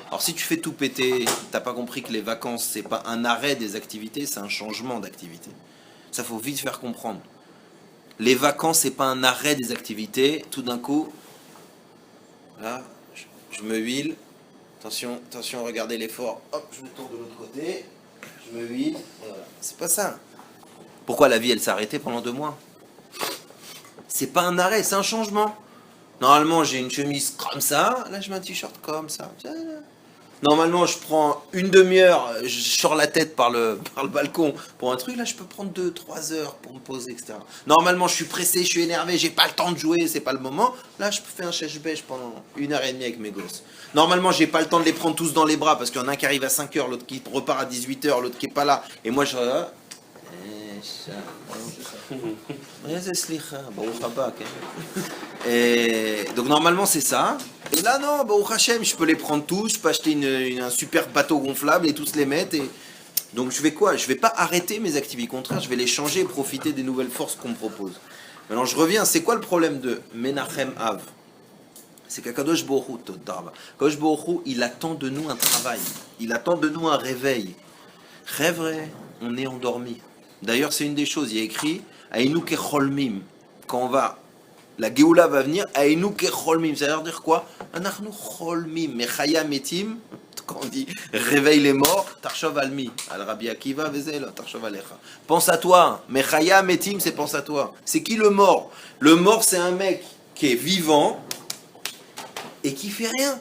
alors si tu fais tout péter, t'as pas compris que les vacances, c'est pas un arrêt des activités, c'est un changement d'activité. Ça faut vite faire comprendre. Les vacances, c'est pas un arrêt des activités, tout d'un coup, là, je me huile, attention, regardez l'effort, hop, je me tourne de l'autre côté, je me huile, voilà. C'est pas ça. Pourquoi la vie, elle s'est arrêtée pendant 2 mois? C'est pas un arrêt, c'est un changement. Normalement, j'ai une chemise comme ça, là je mets un t-shirt comme ça. Normalement, je prends une demi-heure, je sors la tête par le balcon pour un truc. Là, je peux prendre 2, 3 heures pour me poser, etc. Normalement, je suis pressé, je suis énervé, j'ai pas le temps de jouer, c'est pas le moment. Là, je peux faire un chèche-bêche pendant 1 heure et demie avec mes gosses. Normalement, j'ai pas le temps de les prendre tous dans les bras parce qu'il y en a un qui arrive à 5 heures, l'autre qui repart à 18 heures, l'autre qui est pas là. Et moi, je. Et donc normalement c'est ça. Et là non, Baruch Hashem, je peux les prendre tous, je peux acheter un super bateau gonflable et tous les mettre. Et... Donc je vais quoi? Je vais pas arrêter mes activités, au contraire, je vais les changer et profiter des nouvelles forces qu'on me propose. Maintenant je reviens, c'est quoi le problème de Menachem Av? C'est qu'Akadosh Baruch Hu, Akadosh Baruch Hu, il attend de nous un travail, il attend de nous un réveil. Rêve, on est endormi. D'ailleurs c'est une des choses, il y a écrit Aïnou Kecholmim, quand on va... La Géoula va venir, Aïnou Kecholmim, ça veut dire quoi? Anachnu Cholmim, Mechaya Metim, quand on dit réveille les morts, Tarshov Almi, Al Rabbi Akiva, Vezelo, Tarshov Alecha. Pense à toi, Mechaya Metim, c'est pense à toi. C'est qui le mort? Le mort, c'est un mec qui est vivant et qui fait rien,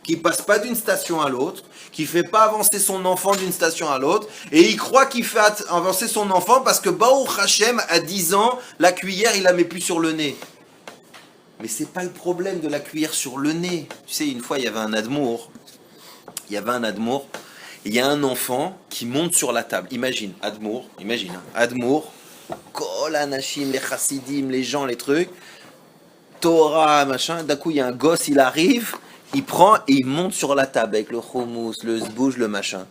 qui passe pas d'une station à l'autre, qui fait pas avancer son enfant d'une station à l'autre, et il croit qu'il fait avancer son enfant parce que Baruch Hashem, à 10 ans, la cuillère, il la met plus sur le nez. Mais c'est pas le problème de la cuillère sur le nez. Tu sais, une fois, il y avait un admour, et il y a un enfant qui monte sur la table. Imagine, Admour, Kol Anashim, les chassidim, les gens, les trucs, Torah, machin, d'un coup, il y a un gosse, il arrive, il prend et il monte sur la table avec le houmous, le zbouj, le machin.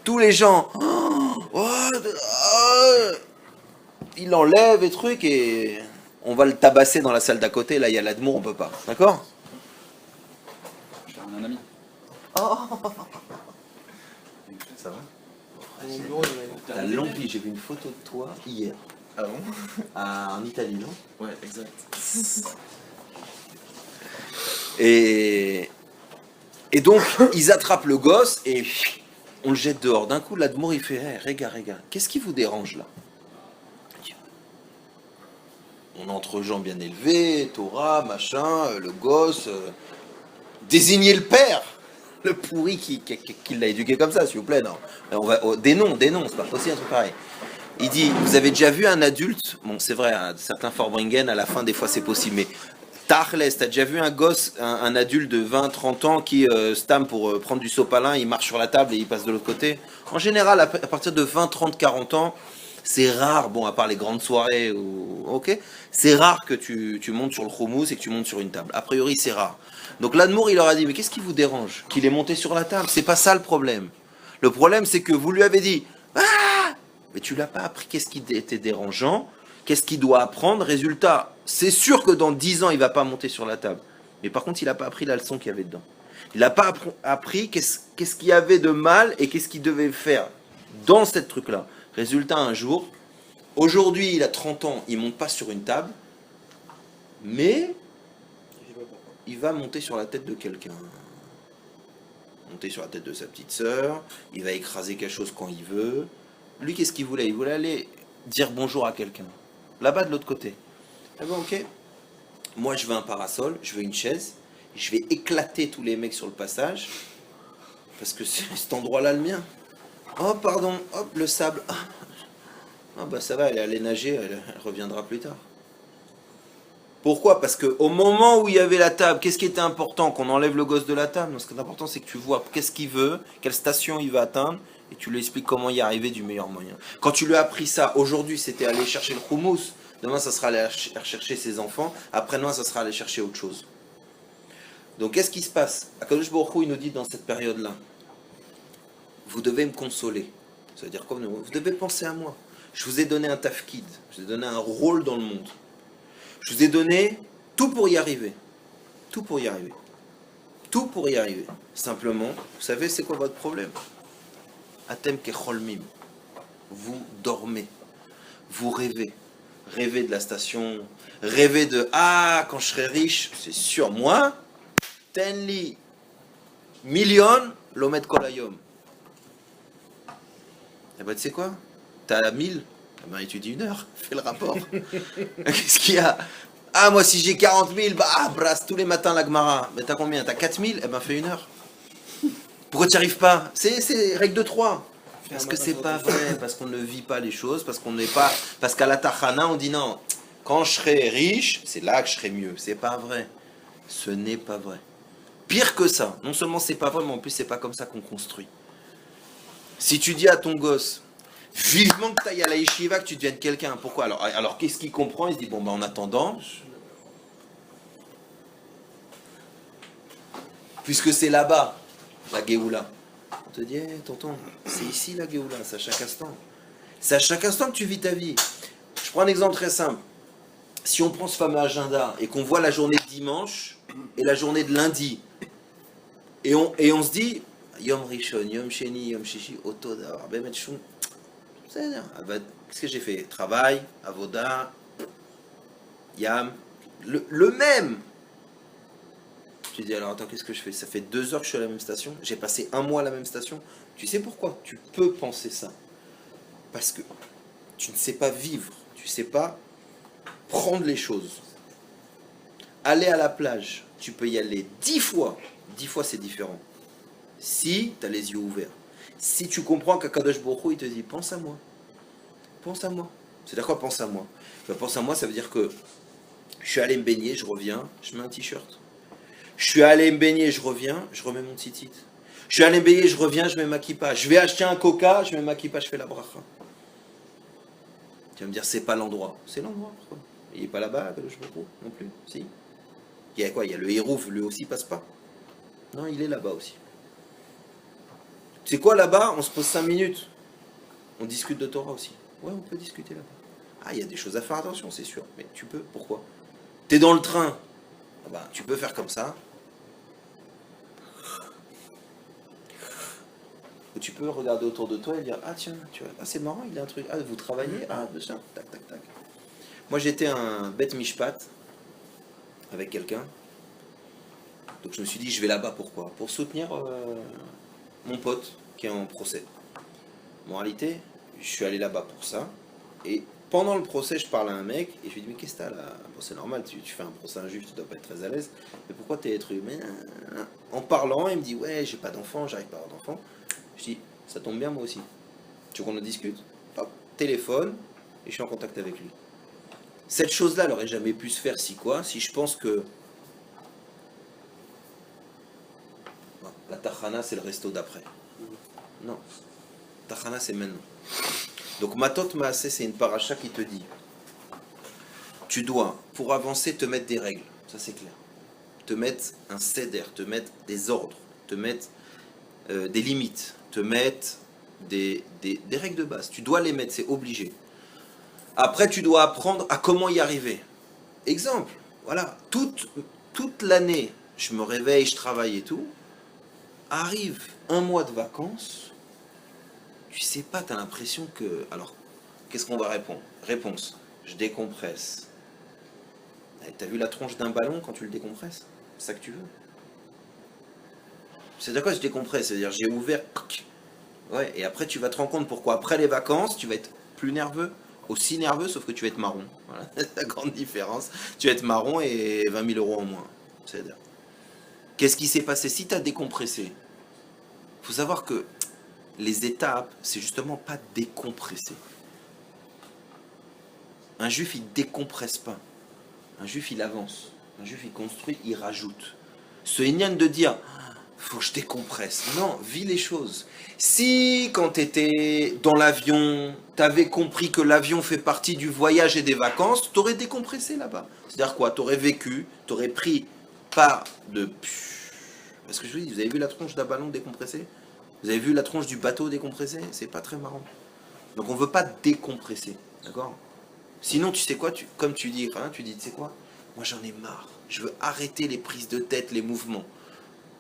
Tous les gens, il enlève et trucs et on va le tabasser dans la salle d'à côté. Là, il y a l'admour, on peut pas. D'accord? J'ai un ami. Oh. Ça va? T'as longue vie. J'ai vu une photo de toi hier. Ah bon? En Italie, non? Ouais, exact. Et donc, ils attrapent le gosse et on le jette dehors. D'un coup, l'admour, il fait hey, regarde, qu'est-ce qui vous dérange là? On est entre gens bien élevés, Torah, machin, le gosse. Désignez le père, le pourri qui l'a éduqué comme ça, s'il vous plaît. Non, on va, des noms, c'est pas possible un truc pareil. Il dit, vous avez déjà vu un adulte? Bon, c'est vrai, à certains Forbringen, à la fin, des fois, c'est possible, mais Tachles, t'as déjà vu un gosse, un adulte de 20-30 ans qui stam pour prendre du sopalin, il marche sur la table et il passe de l'autre côté? En général, à partir de 20, 30, 40 ans, c'est rare, bon, à part les grandes soirées, ok, c'est rare que tu montes sur le houmous et que tu montes sur une table. A priori, c'est rare. Donc l'admour, il leur a dit, mais qu'est-ce qui vous dérange? Qu'il est monté sur la table? C'est pas ça le problème. Le problème, c'est que vous lui avez dit, ah, mais tu l'as pas appris qu'est-ce qui était dérangeant, qu'est-ce qu'il doit apprendre. Résultat, c'est sûr que dans 10 ans, il va pas monter sur la table. Mais par contre, il n'a pas appris la leçon qu'il y avait dedans. Il n'a pas appris qu'est-ce qu'il y avait de mal et qu'est-ce qu'il devait faire dans cette truc-là. Résultat, un jour, aujourd'hui, il a 30 ans, il ne monte pas sur une table, mais il va monter sur la tête de quelqu'un. Monter sur la tête de sa petite sœur, il va écraser quelque chose quand il veut. Lui, qu'est-ce qu'il voulait? Il voulait aller dire bonjour à quelqu'un. Là-bas, de l'autre côté. Ah bon, ok. Moi, je veux un parasol, je veux une chaise, je vais éclater tous les mecs sur le passage, parce que c'est cet endroit-là le mien. Oh, pardon, hop, le sable. Ah, bah ça va, elle est allée nager, elle reviendra plus tard. Pourquoi? Parce qu'au moment où il y avait la table, qu'est-ce qui était important? Qu'on enlève le gosse de la table? Non, ce qui est important, c'est que tu vois qu'est-ce qu'il veut, quelle station il va atteindre, et tu lui expliques comment y arriver du meilleur moyen. Quand tu lui as appris ça, aujourd'hui, c'était aller chercher le houmous, demain, ça sera aller chercher ses enfants, après-demain, ça sera aller chercher autre chose. Donc, qu'est-ce qui se passe? Akadosh Baruch Hu, il nous dit dans cette période-là, vous devez me consoler. Ça veut dire quoi? Vous devez penser à moi. Je vous ai donné un tafkid, je vous ai donné un rôle dans le monde. Je vous ai donné tout pour y arriver. Tout pour y arriver. Tout pour y arriver. Simplement, vous savez c'est quoi votre problème? Atem kecholmim. Vous dormez. Vous rêvez. Rêvez de la station. Rêvez de ah, quand je serai riche, c'est sûr, moi, tenli million lomet kolayom. Eh ben, tu sais quoi? T'as 1000? Eh ben, étudie 1 heure. Fais le rapport. Qu'est-ce qu'il y a? Ah, moi, si j'ai 40 000, bah, brasse tous les matins la Gemara. Mais t'as combien? T'as 4 000? Eh ben, fais 1 heure. Pourquoi tu n'y arrives pas? C'est règle de 3. Parce que c'est pas vrai, parce qu'on ne vit pas les choses, parce qu'on n'est pas. Parce qu'à la Tachana, on dit non, quand je serai riche, c'est là que je serai mieux. C'est pas vrai. Ce n'est pas vrai. Pire que ça, non seulement c'est pas vrai, mais en plus c'est pas comme ça qu'on construit. Si tu dis à ton gosse, vivement que tu ailles à la yeshiva, que tu deviennes quelqu'un, pourquoi? Alors qu'est-ce qu'il comprend? Il se dit, bon, en attendant, puisque c'est là-bas, la Géoula. On te dit, tonton, c'est ici la Géoula, c'est à chaque instant. C'est à chaque instant que tu vis ta vie. Je prends un exemple très simple. Si on prend ce fameux agenda et qu'on voit la journée de dimanche et la journée de lundi, et on se dit, Yom Rishon, Yom Sheni, Yom Shishi, Oto Davar, Bemet Shum. Qu'est-ce que j'ai fait? Travail, Avoda, Yam, le même. Tu dis alors attends, qu'est-ce que je fais? Ça fait 2 heures que je suis à la même station, j'ai passé 1 mois à la même station. Tu sais pourquoi tu peux penser ça? Parce que tu ne sais pas vivre, tu ne sais pas prendre les choses. Aller à la plage, tu peux y aller 10 fois. 10 fois c'est différent. Si tu as les yeux ouverts. Si tu comprends qu'Akadosh Baruch Hu, il te dit pense à moi. Pense à moi. C'est-à-dire quoi pense à moi? Pense à moi, ça veut dire que je suis allé me baigner, je reviens, je mets un t-shirt. Je suis allé me baigner, je reviens, je remets mon tzitzit. Je suis allé me baigner, je reviens, je mets ma kippa. Je vais acheter un coca, je mets ma kippa, je fais la bracha. Tu vas me dire, c'est pas l'endroit. C'est l'endroit, pourquoi? Il n'est pas là-bas, je me trouve, non plus. Si. Il y a quoi? Il y a le hérouf, lui aussi passe pas. Non, il est là-bas aussi. C'est quoi là-bas? On se pose 5 minutes. On discute de Torah aussi. Ouais, on peut discuter là-bas. Ah, il y a des choses à faire attention, c'est sûr. Mais tu peux, pourquoi? T'es dans le train. Ah bah, tu peux faire comme ça. Ou tu peux regarder autour de toi et dire, ah tiens, tu vois, ah, c'est marrant, il y a un truc. Ah, vous travaillez? Ah, tiens, tac, tac, tac. Moi, j'étais un bête mishpat avec quelqu'un. Donc je me suis dit, je vais là-bas, pourquoi? Pour soutenir mon pote qui est en procès. En réalité, je suis allé là-bas pour ça. Et pendant le procès, je parle à un mec et je lui dis, mais qu'est-ce que t'as là? Bon, c'est normal, tu fais un procès injuste, tu dois pas être très à l'aise. Mais pourquoi t'es être humain? En parlant, il me dit, ouais, j'ai pas d'enfant, j'arrive pas à avoir d'enfant. Je dis, ça tombe bien, moi aussi. Tu veux qu'on en discute? Hop, téléphone, et je suis en contact avec lui. Cette chose-là, elle aurait jamais pu se faire si quoi? Si je pense que la Tachana, c'est le resto d'après. Non. Tachana, c'est maintenant. Donc, Matot Maaseh, c'est une paracha qui te dit tu dois, pour avancer, te mettre des règles. Ça, c'est clair. Te mettre un seder, te mettre des ordres, te mettre des limites, te mettre des règles de base. Tu dois les mettre, c'est obligé. Après, tu dois apprendre à comment y arriver. Exemple, voilà, toute l'année, je me réveille, je travaille et tout. Arrive 1 mois de vacances, tu sais pas, tu as l'impression que... Alors, qu'est-ce qu'on va répondre? Réponse, je décompresse. T'as vu la tronche d'un ballon quand tu le décompresses? C'est ça que tu veux? C'est-à-dire quoi je décompresse? C'est-à-dire j'ai ouvert... Ouais, et après tu vas te rendre compte pourquoi après les vacances, tu vas être plus nerveux, aussi nerveux, sauf que tu vas être marron. Voilà, c'est la grande différence. Tu vas être marron et 20 000 euros en moins. C'est-à-dire, qu'est-ce qui s'est passé? Si tu as décompressé, il faut savoir que les étapes, c'est justement pas décompresser. Un juif, il décompresse pas. Un juif, il avance. Un juif, il construit, il rajoute. Ce ignan de dire, faut que je décompresse. Non, vis les choses. Si, quand tu étais dans l'avion, tu avais compris que l'avion fait partie du voyage et des vacances, tu aurais décompressé là-bas. C'est-à-dire quoi? Tu aurais vécu, tu aurais pris pas de... Parce que je vous dis, vous avez vu la tronche d'un ballon décompressé? Vous avez vu la tronche du bateau décompressé? C'est pas très marrant. Donc on veut pas décompresser. D'accord? Sinon, tu sais quoi, comme tu dis, tu dis, tu sais quoi, moi j'en ai marre. Je veux arrêter les prises de tête, les mouvements.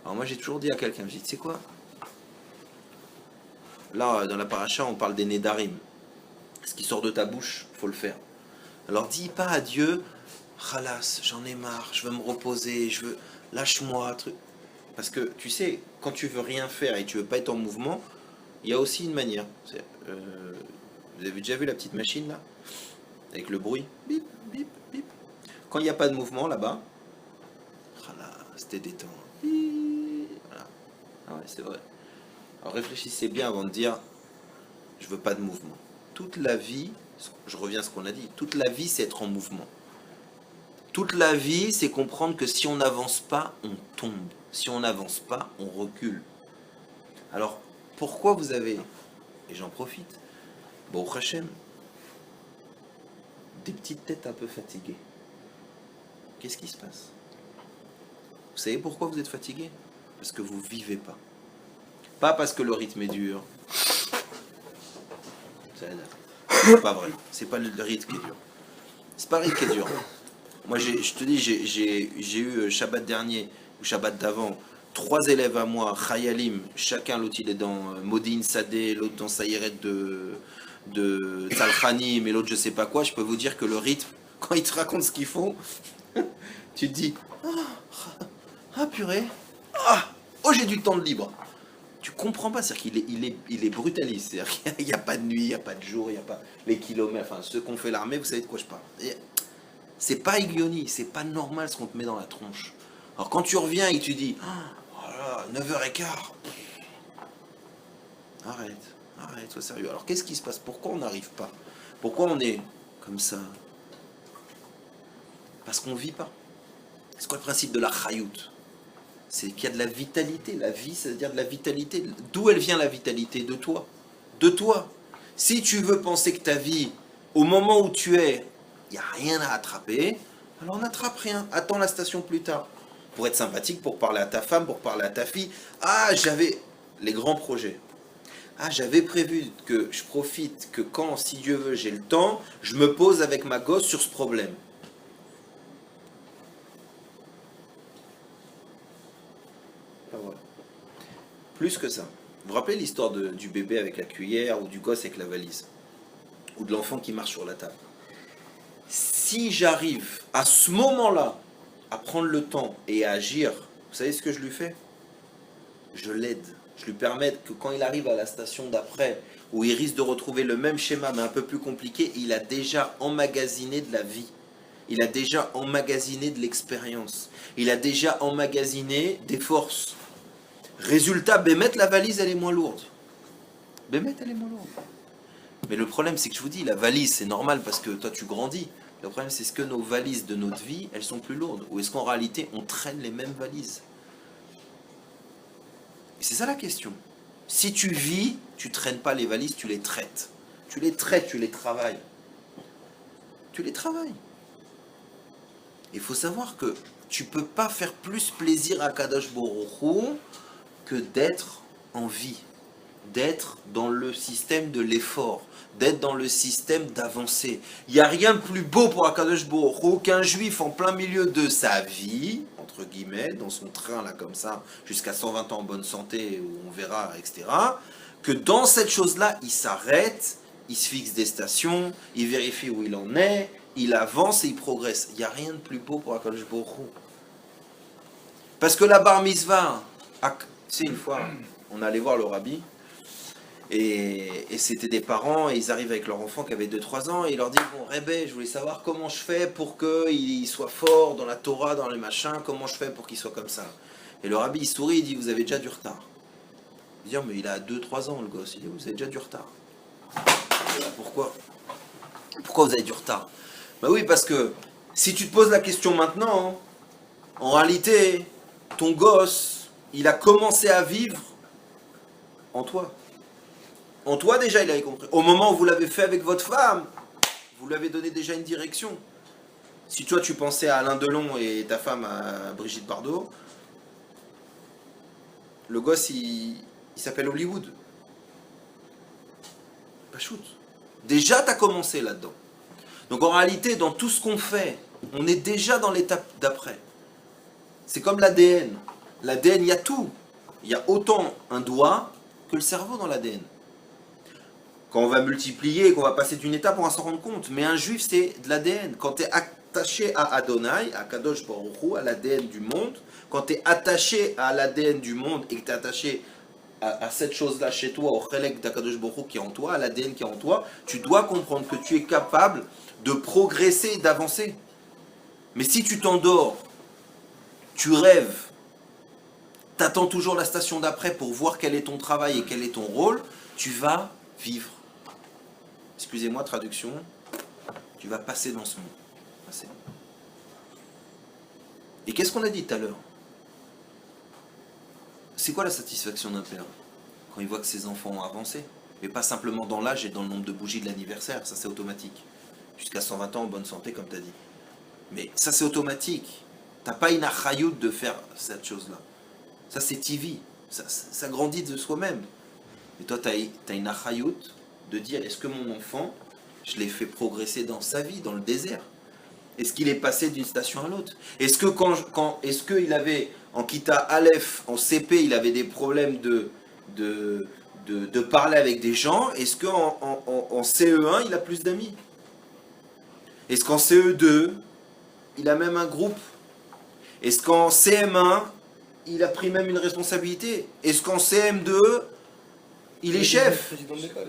Alors moi j'ai toujours dit à quelqu'un, je dis, tu sais quoi, là dans la paracha on parle des nédarim. Ce qui sort de ta bouche, il faut le faire. Alors dis pas à Dieu, khalas, j'en ai marre, je veux me reposer, lâche-moi, truc. Parce que tu sais, quand tu veux rien faire et tu veux pas être en mouvement, il y a aussi une manière. Vous avez déjà vu la petite machine là? Avec le bruit, bip, bip, bip. Quand il n'y a pas de mouvement là-bas, c'était détente. Voilà. Ah ouais, c'est vrai. Alors réfléchissez bien avant de dire je veux pas de mouvement. Toute la vie, je reviens à ce qu'on a dit, toute la vie c'est être en mouvement. Toute la vie c'est comprendre que si on n'avance pas, on tombe. Si on n'avance pas, on recule. Alors pourquoi vous avez, et j'en profite, bon Hachem, des petites têtes un peu fatiguées? Qu'est-ce qui se passe? Vous savez pourquoi vous êtes fatigué? Parce que vous vivez pas. Pas parce que le rythme est dur. C'est pas vrai. C'est pas le rythme qui est dur. C'est pas le rythme qui est dur. Moi, je te dis, j'ai eu Shabbat dernier ou Shabbat d'avant 3 élèves à moi, Chayalim, chacun, l'autre il est dans Modin Sadeh, l'autre dans Sayeret de Talchanim et l'autre je sais pas quoi. Je peux vous dire que le rythme, quand ils te racontent ce qu'ils font, tu te dis ah purée, oh j'ai du temps de libre. Tu comprends pas, c'est-à-dire qu'il est brutaliste, c'est-à-dire qu'il n'y a pas de nuit, il n'y a pas de jour, il n'y a pas les kilomètres, enfin ceux qu'on fait l'armée, vous savez de quoi je parle. C'est pas Iglioni, c'est pas normal ce qu'on te met dans la tronche. Alors quand tu reviens et tu dis, oh là, 9h15, arrête, sois sérieux. Alors qu'est-ce qui se passe? Pourquoi on n'arrive pas? Pourquoi on est comme ça? Parce qu'on vit pas. C'est quoi le principe de la chayout? C'est qu'il y a de la vitalité. La vie, c'est-à-dire de la vitalité. D'où elle vient la vitalité? De toi. De toi. Si tu veux penser que ta vie, au moment où tu es, il n'y a rien à attraper, alors n'attrape rien. Attends la station plus tard. Pour être sympathique, pour parler à ta femme, pour parler à ta fille. J'avais les grands projets. J'avais prévu que je profite, que quand, si Dieu veut, j'ai le temps, je me pose avec ma gosse sur ce problème. Voilà. Plus que ça. Vous vous rappelez l'histoire du bébé avec la cuillère ou du gosse avec la valise? Ou de l'enfant qui marche sur la table? Si j'arrive à ce moment-là à prendre le temps et à agir, vous savez ce que je lui fais? Je l'aide. Je lui permets que quand il arrive à la station d'après, où il risque de retrouver le même schéma mais un peu plus compliqué, il a déjà emmagasiné de la vie. Il a déjà emmagasiné de l'expérience. Il a déjà emmagasiné des forces. Résultat, Bémet, la valise, elle est moins lourde. Bémet, elle est moins lourde. Mais le problème, c'est que je vous dis, la valise, c'est normal parce que toi, tu grandis. Le problème, c'est que nos valises de notre vie, elles sont plus lourdes. Ou est-ce qu'en réalité, on traîne les mêmes valises? Et c'est ça la question. Si tu vis, tu traînes pas les valises, tu les traites. Tu les traites, tu les travailles. Tu les travailles. Il faut savoir que tu peux pas faire plus plaisir à Kadosh Baruch Hu que d'être en vie, d'être dans le système de l'effort, d'être dans le système d'avancer. Il n'y a rien de plus beau pour Akadosh Baruch Hu qu'un juif en plein milieu de sa vie, entre guillemets, dans son train là comme ça, jusqu'à 120 ans en bonne santé, où on verra, etc., que dans cette chose-là, il s'arrête, il se fixe des stations, il vérifie où il en est, il avance et il progresse. Il n'y a rien de plus beau pour Akadosh Baruch Hu. Parce que la bar mitzvah, c'est une fois, on allait voir le rabbi, et c'était des parents, et ils arrivent avec leur enfant qui avait 2-3 ans, et ils leur disent, bon, Rebbe, je voulais savoir comment je fais pour qu'il soit fort dans la Torah, dans les machins, comment je fais pour qu'il soit comme ça. Et le rabbi, il sourit, il dit, vous avez déjà du retard. Il dit, mais il a 2-3 ans, le gosse. Il dit, vous avez déjà du retard. Pourquoi vous avez du retard? Bah oui, parce que si tu te poses la question maintenant, en réalité, ton gosse, il a commencé à vivre en toi. En toi déjà, il avait compris. Au moment où vous l'avez fait avec votre femme, vous lui avez donné déjà une direction. Si toi tu pensais à Alain Delon et ta femme à Brigitte Bardot, le gosse il s'appelle Hollywood. Pas shoot. Déjà tu as commencé là-dedans. Donc en réalité, dans tout ce qu'on fait, on est déjà dans l'étape d'après. C'est comme l'ADN. L'ADN, il y a tout. Il y a autant un doigt que le cerveau dans l'ADN. Quand on va multiplier, qu'on va passer d'une étape, on va s'en rendre compte. Mais un juif, c'est de l'ADN. Quand tu es attaché à Adonai, à Kadosh Baruch Hu, à l'ADN du monde, quand tu es attaché à l'ADN du monde et que tu es attaché à cette chose-là chez toi, au Chelek d'Akadosh Baruch Hu qui est en toi, à l'ADN qui est en toi, tu dois comprendre que tu es capable de progresser et d'avancer. Mais si tu t'endors, tu rêves, t'attends toujours la station d'après pour voir quel est ton travail et quel est ton rôle, tu vas vivre. Excusez-moi, traduction. Tu vas passer dans ce monde. Passer. Et qu'est-ce qu'on a dit tout à l'heure? C'est quoi la satisfaction d'un père quand il voit que ses enfants ont avancé? Mais pas simplement dans l'âge et dans le nombre de bougies de l'anniversaire, ça c'est automatique. Jusqu'à 120 ans en bonne santé, comme tu as dit. Mais ça c'est automatique. T'as pas une achayout de faire cette chose-là. Ça c'est TV. Ça grandit de soi-même. Mais toi, tu as une achayout de dire, est-ce que mon enfant, je l'ai fait progresser dans sa vie, dans le désert? Est-ce qu'il est passé d'une station à l'autre? Est-ce que est-ce qu'il avait, en Kita Aleph, en CP, il avait des problèmes de parler avec des gens? Est-ce qu'en CE1, il a plus d'amis? Est-ce qu'en CE2, il a même un groupe? Est-ce qu'en CM1, il a pris même une responsabilité? Est-ce qu'en CM2, il est chef?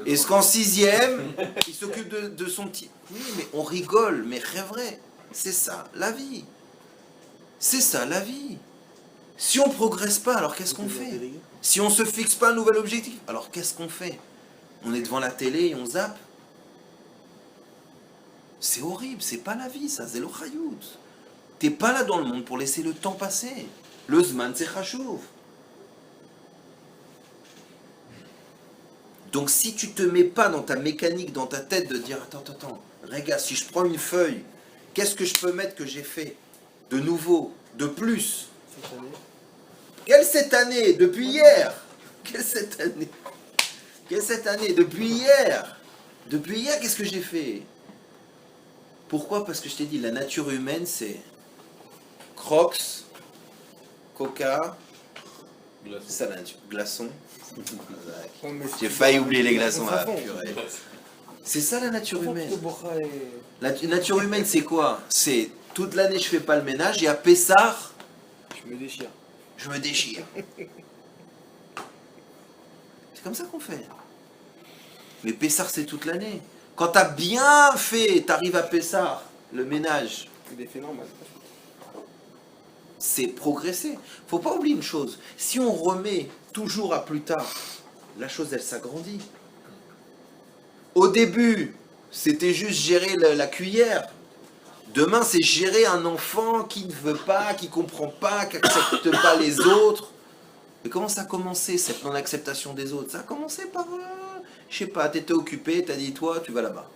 Est-ce qu'en 6e, il s'occupe de son petit... Oui, mais on rigole, mais c'est vrai. C'est ça, la vie. C'est ça, la vie. Si on ne progresse pas, alors qu'est-ce qu'on fait? Si on ne se fixe pas un nouvel objectif, alors qu'est-ce qu'on fait? On est devant la télé et on zappe. C'est horrible, c'est pas la vie, ça, c'est le chayout. T'es pas là dans le monde pour laisser le temps passer. Le zman, c'est chachouv. Donc si tu te mets pas dans ta mécanique, dans ta tête de dire attends, regarde, si je prends une feuille, qu'est-ce que je peux mettre que j'ai fait de nouveau, de plus? Quelle cette année? Depuis hier? Quelle cette année? Quelle cette année? Depuis hier? Depuis hier, qu'est-ce que j'ai fait? Pourquoi? Parce que je t'ai dit, la nature humaine, c'est Crocs, Coca, glaçons. J'ai failli oublier les glaçons. Ah, purée. C'est ça la nature humaine. La nature humaine, c'est quoi? C'est toute l'année je fais pas le ménage et à Pessah, je me déchire. Je me déchire. C'est comme ça qu'on fait. Mais Pessah, c'est toute l'année. Quand t'as bien fait, t'arrives à Pessah, le ménage. C'est des faits normaux. C'est progresser. Faut pas oublier une chose. Si on remet toujours à plus tard, la chose, elle s'agrandit. Au début, c'était juste gérer la cuillère. Demain, c'est gérer un enfant qui ne veut pas, qui ne comprend pas, qui n'accepte pas les autres. Mais comment ça a commencé, cette non-acceptation des autres? Ça a commencé par, je sais pas, t'étais occupé, t'as dit toi, tu vas là-bas.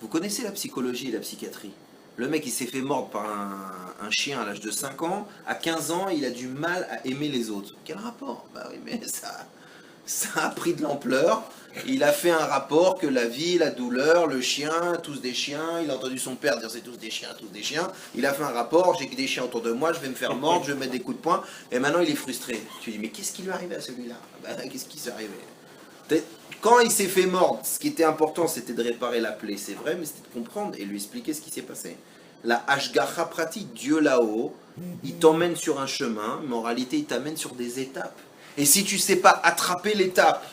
Vous connaissez la psychologie et la psychiatrie. Le mec, il s'est fait mordre par un chien à l'âge de 5 ans. À 15 ans, il a du mal à aimer les autres. Quel rapport? Bah oui, mais ça a pris de l'ampleur. Il a fait un rapport que la vie, la douleur, le chien, tous des chiens. Il a entendu son père dire c'est tous des chiens, tous des chiens. Il a fait un rapport, j'ai des chiens autour de moi, je vais me faire mordre, je vais mettre des coups de poing. Et maintenant, il est frustré. Tu dis, mais qu'est-ce qui lui est arrivé à celui-là? Bah, qu'est-ce qui s'est arrivé? Quand il s'est fait mordre, ce qui était important, c'était de réparer la plaie, c'est vrai, mais c'était de comprendre et lui expliquer ce qui s'est passé. La Hashgacha pratique, Dieu là-haut, il t'emmène sur un chemin, mais en réalité, il t'amène sur des étapes. Et si tu ne sais pas attraper l'étape,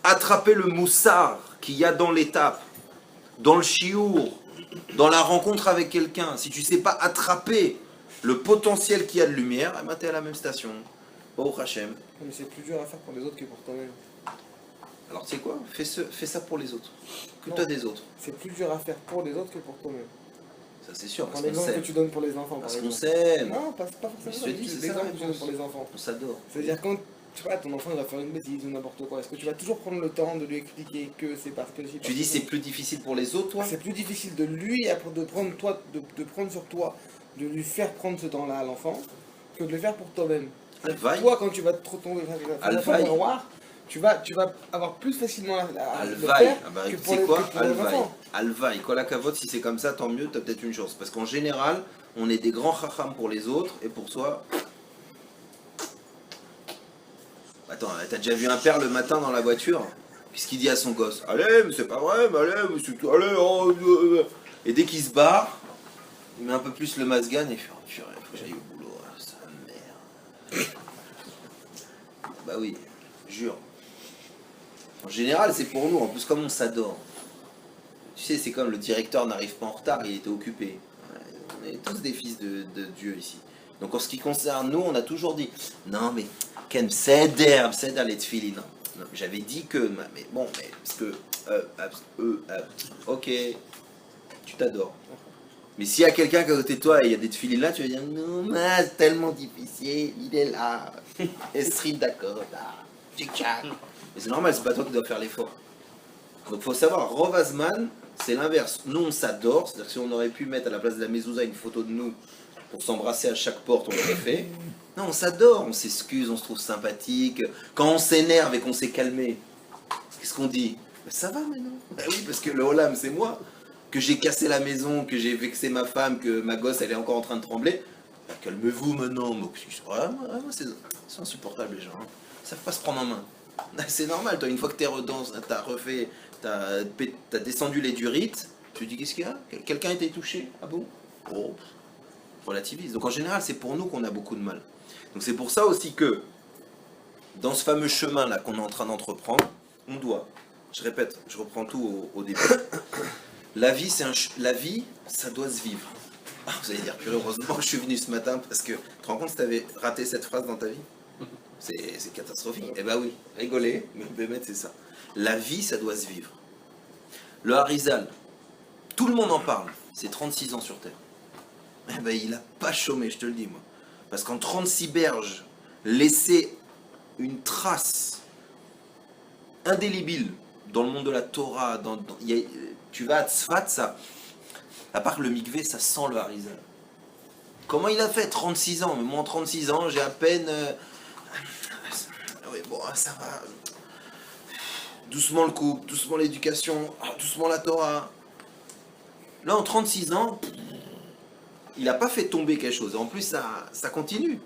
attraper le moussard qu'il y a dans l'étape, dans le chiour, dans la rencontre avec quelqu'un, si tu ne sais pas attraper le potentiel qu'il y a de lumière, eh ben, tu es à la même station. Oh Hachem. Mais c'est plus dur à faire pour les autres que pour toi-même. Alors tu sais quoi? Fais ça pour les autres. Occupe-toi des autres. C'est plus dur à faire pour les autres que pour toi-même. Ça c'est sûr, parce Par qu'on l'exemple que s'aime. tu donnes pour les enfants. Parce par qu'on exemple. s'aime. Non, pas forcément. Je te dis, c'est ça la l'exemple que tu donnes réponse. pour les enfants. On s'adore. C'est-à-dire quand tu vois, ton enfant il va faire une bêtise ou n'importe quoi, est-ce que tu vas toujours prendre le temps de lui expliquer que c'est parce que... Tu dis c'est plus difficile pour les autres, toi? C'est plus difficile de lui, de prendre sur toi, de lui faire prendre ce temps-là à l'enfant, que de le faire pour toi-même. Alvaï. Toi, quand tu vas te retomber dans un miroir, tu vas avoir plus facilement à le Alvaï. faire Ah bah, que tu pour sais les quoi? que pour les Alvaï. enfants. Alvaï. Quand la cavote, si c'est comme ça, tant mieux, t'as peut-être une chance. Parce qu'en général, on est des grands chacham pour les autres, et pour soi... Attends, t'as déjà vu un père le matin dans la voiture? Puisqu'il dit à son gosse, allez, mais c'est pas vrai, mais allez, mais c'est tout, allez, oh, Et dès qu'il se barre, il met un peu plus le masgan et il fait, oh purée, faut que j'aille au boulot, ah, ça merde. Bah oui, jure. En général, c'est pour nous, en plus comme on s'adore. Tu sais, c'est comme le directeur n'arrive pas en retard, il était occupé. Ouais, on est tous des fils de Dieu ici. Donc en ce qui concerne nous, on a toujours dit, non mais, Ken, c'est les tefilines. Non, j'avais dit que, mais bon, mais parce que, ok, tu t'adores. Mais s'il y a quelqu'un qui est à côté de toi et il y a des tefilines là, tu vas dire, non, mais c'est tellement difficile, il est là, Esri d'accord, tchic-tchac. Mais c'est normal, c'est pas toi qui dois faire l'effort. Donc faut savoir, Rovazman, c'est l'inverse. Nous on s'adore, c'est-à-dire que si on aurait pu mettre à la place de la mezouza une photo de nous pour s'embrasser à chaque porte, on l'aurait fait. Non, on s'adore, on s'excuse, on se trouve sympathique. Quand on s'énerve et qu'on s'est calmé, qu'est-ce qu'on dit? Ben, ça va maintenant. Ben oui, parce que le Olam, c'est moi. Que j'ai cassé la maison, que j'ai vexé ma femme, que ma gosse, elle est encore en train de trembler. Ben, calmez-vous maintenant. C'est insupportable les gens. Hein. Ils savent pas se prendre en main. C'est normal, toi, une fois que t'as refait, t'as descendu les durites, tu te dis qu'est-ce qu'il y a? Quelqu'un a été touché? Ah bon? Oh, relativise. Donc en général, c'est pour nous qu'on a beaucoup de mal. Donc c'est pour ça aussi que, dans ce fameux chemin-là qu'on est en train d'entreprendre, on doit, je répète, je reprends tout au début, la vie, la vie, ça doit se vivre. Ah, vous allez dire, purée, heureusement que je suis venu ce matin, parce que, tu te rends compte si tu avais raté cette phrase dans ta vie? C'est catastrophique. Eh ben oui, rigoler, mais Bémet, c'est ça. La vie, ça doit se vivre. Le Harizal, tout le monde en parle, c'est 36 ans sur Terre. Eh ben il a pas chômé, je te le dis moi. Parce qu'en 36 berges, laisser une trace indélébile dans le monde de la Torah, tu vas à Tzfat, ça, à part le mikvé, ça sent le Harizal. Comment il a fait 36 ans? Mais moi en 36 ans, j'ai à peine... oui, bon, ça va. Doucement le couple, doucement l'éducation, doucement la Torah. Là, en 36 ans, il n'a pas fait tomber quelque chose. En plus, ça continue.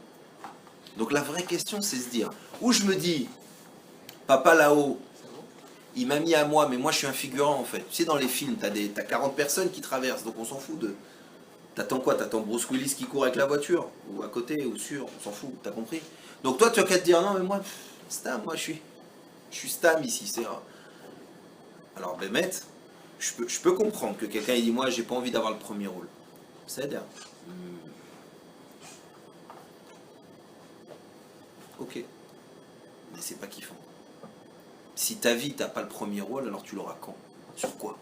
Donc la vraie question, c'est se dire, où je me dis, papa là-haut, il m'a mis à moi, mais moi je suis un figurant en fait. Tu sais, dans les films, t'as 40 personnes qui traversent, donc on s'en fout de... T'attends quoi? T'attends Bruce Willis qui court avec la voiture? Ou à côté, ou sur, on s'en fout, t'as compris? Donc toi, tu as qu'à te dire, non mais moi, Stam, moi je suis Stam ici, c'est rare. Alors Bémet, je peux comprendre que quelqu'un il dit, moi j'ai pas envie d'avoir le premier rôle. C'est-à-dire... Ok, mais c'est pas kiffant. Si ta vie t'as pas le premier rôle, alors tu l'auras quand? Sur quoi?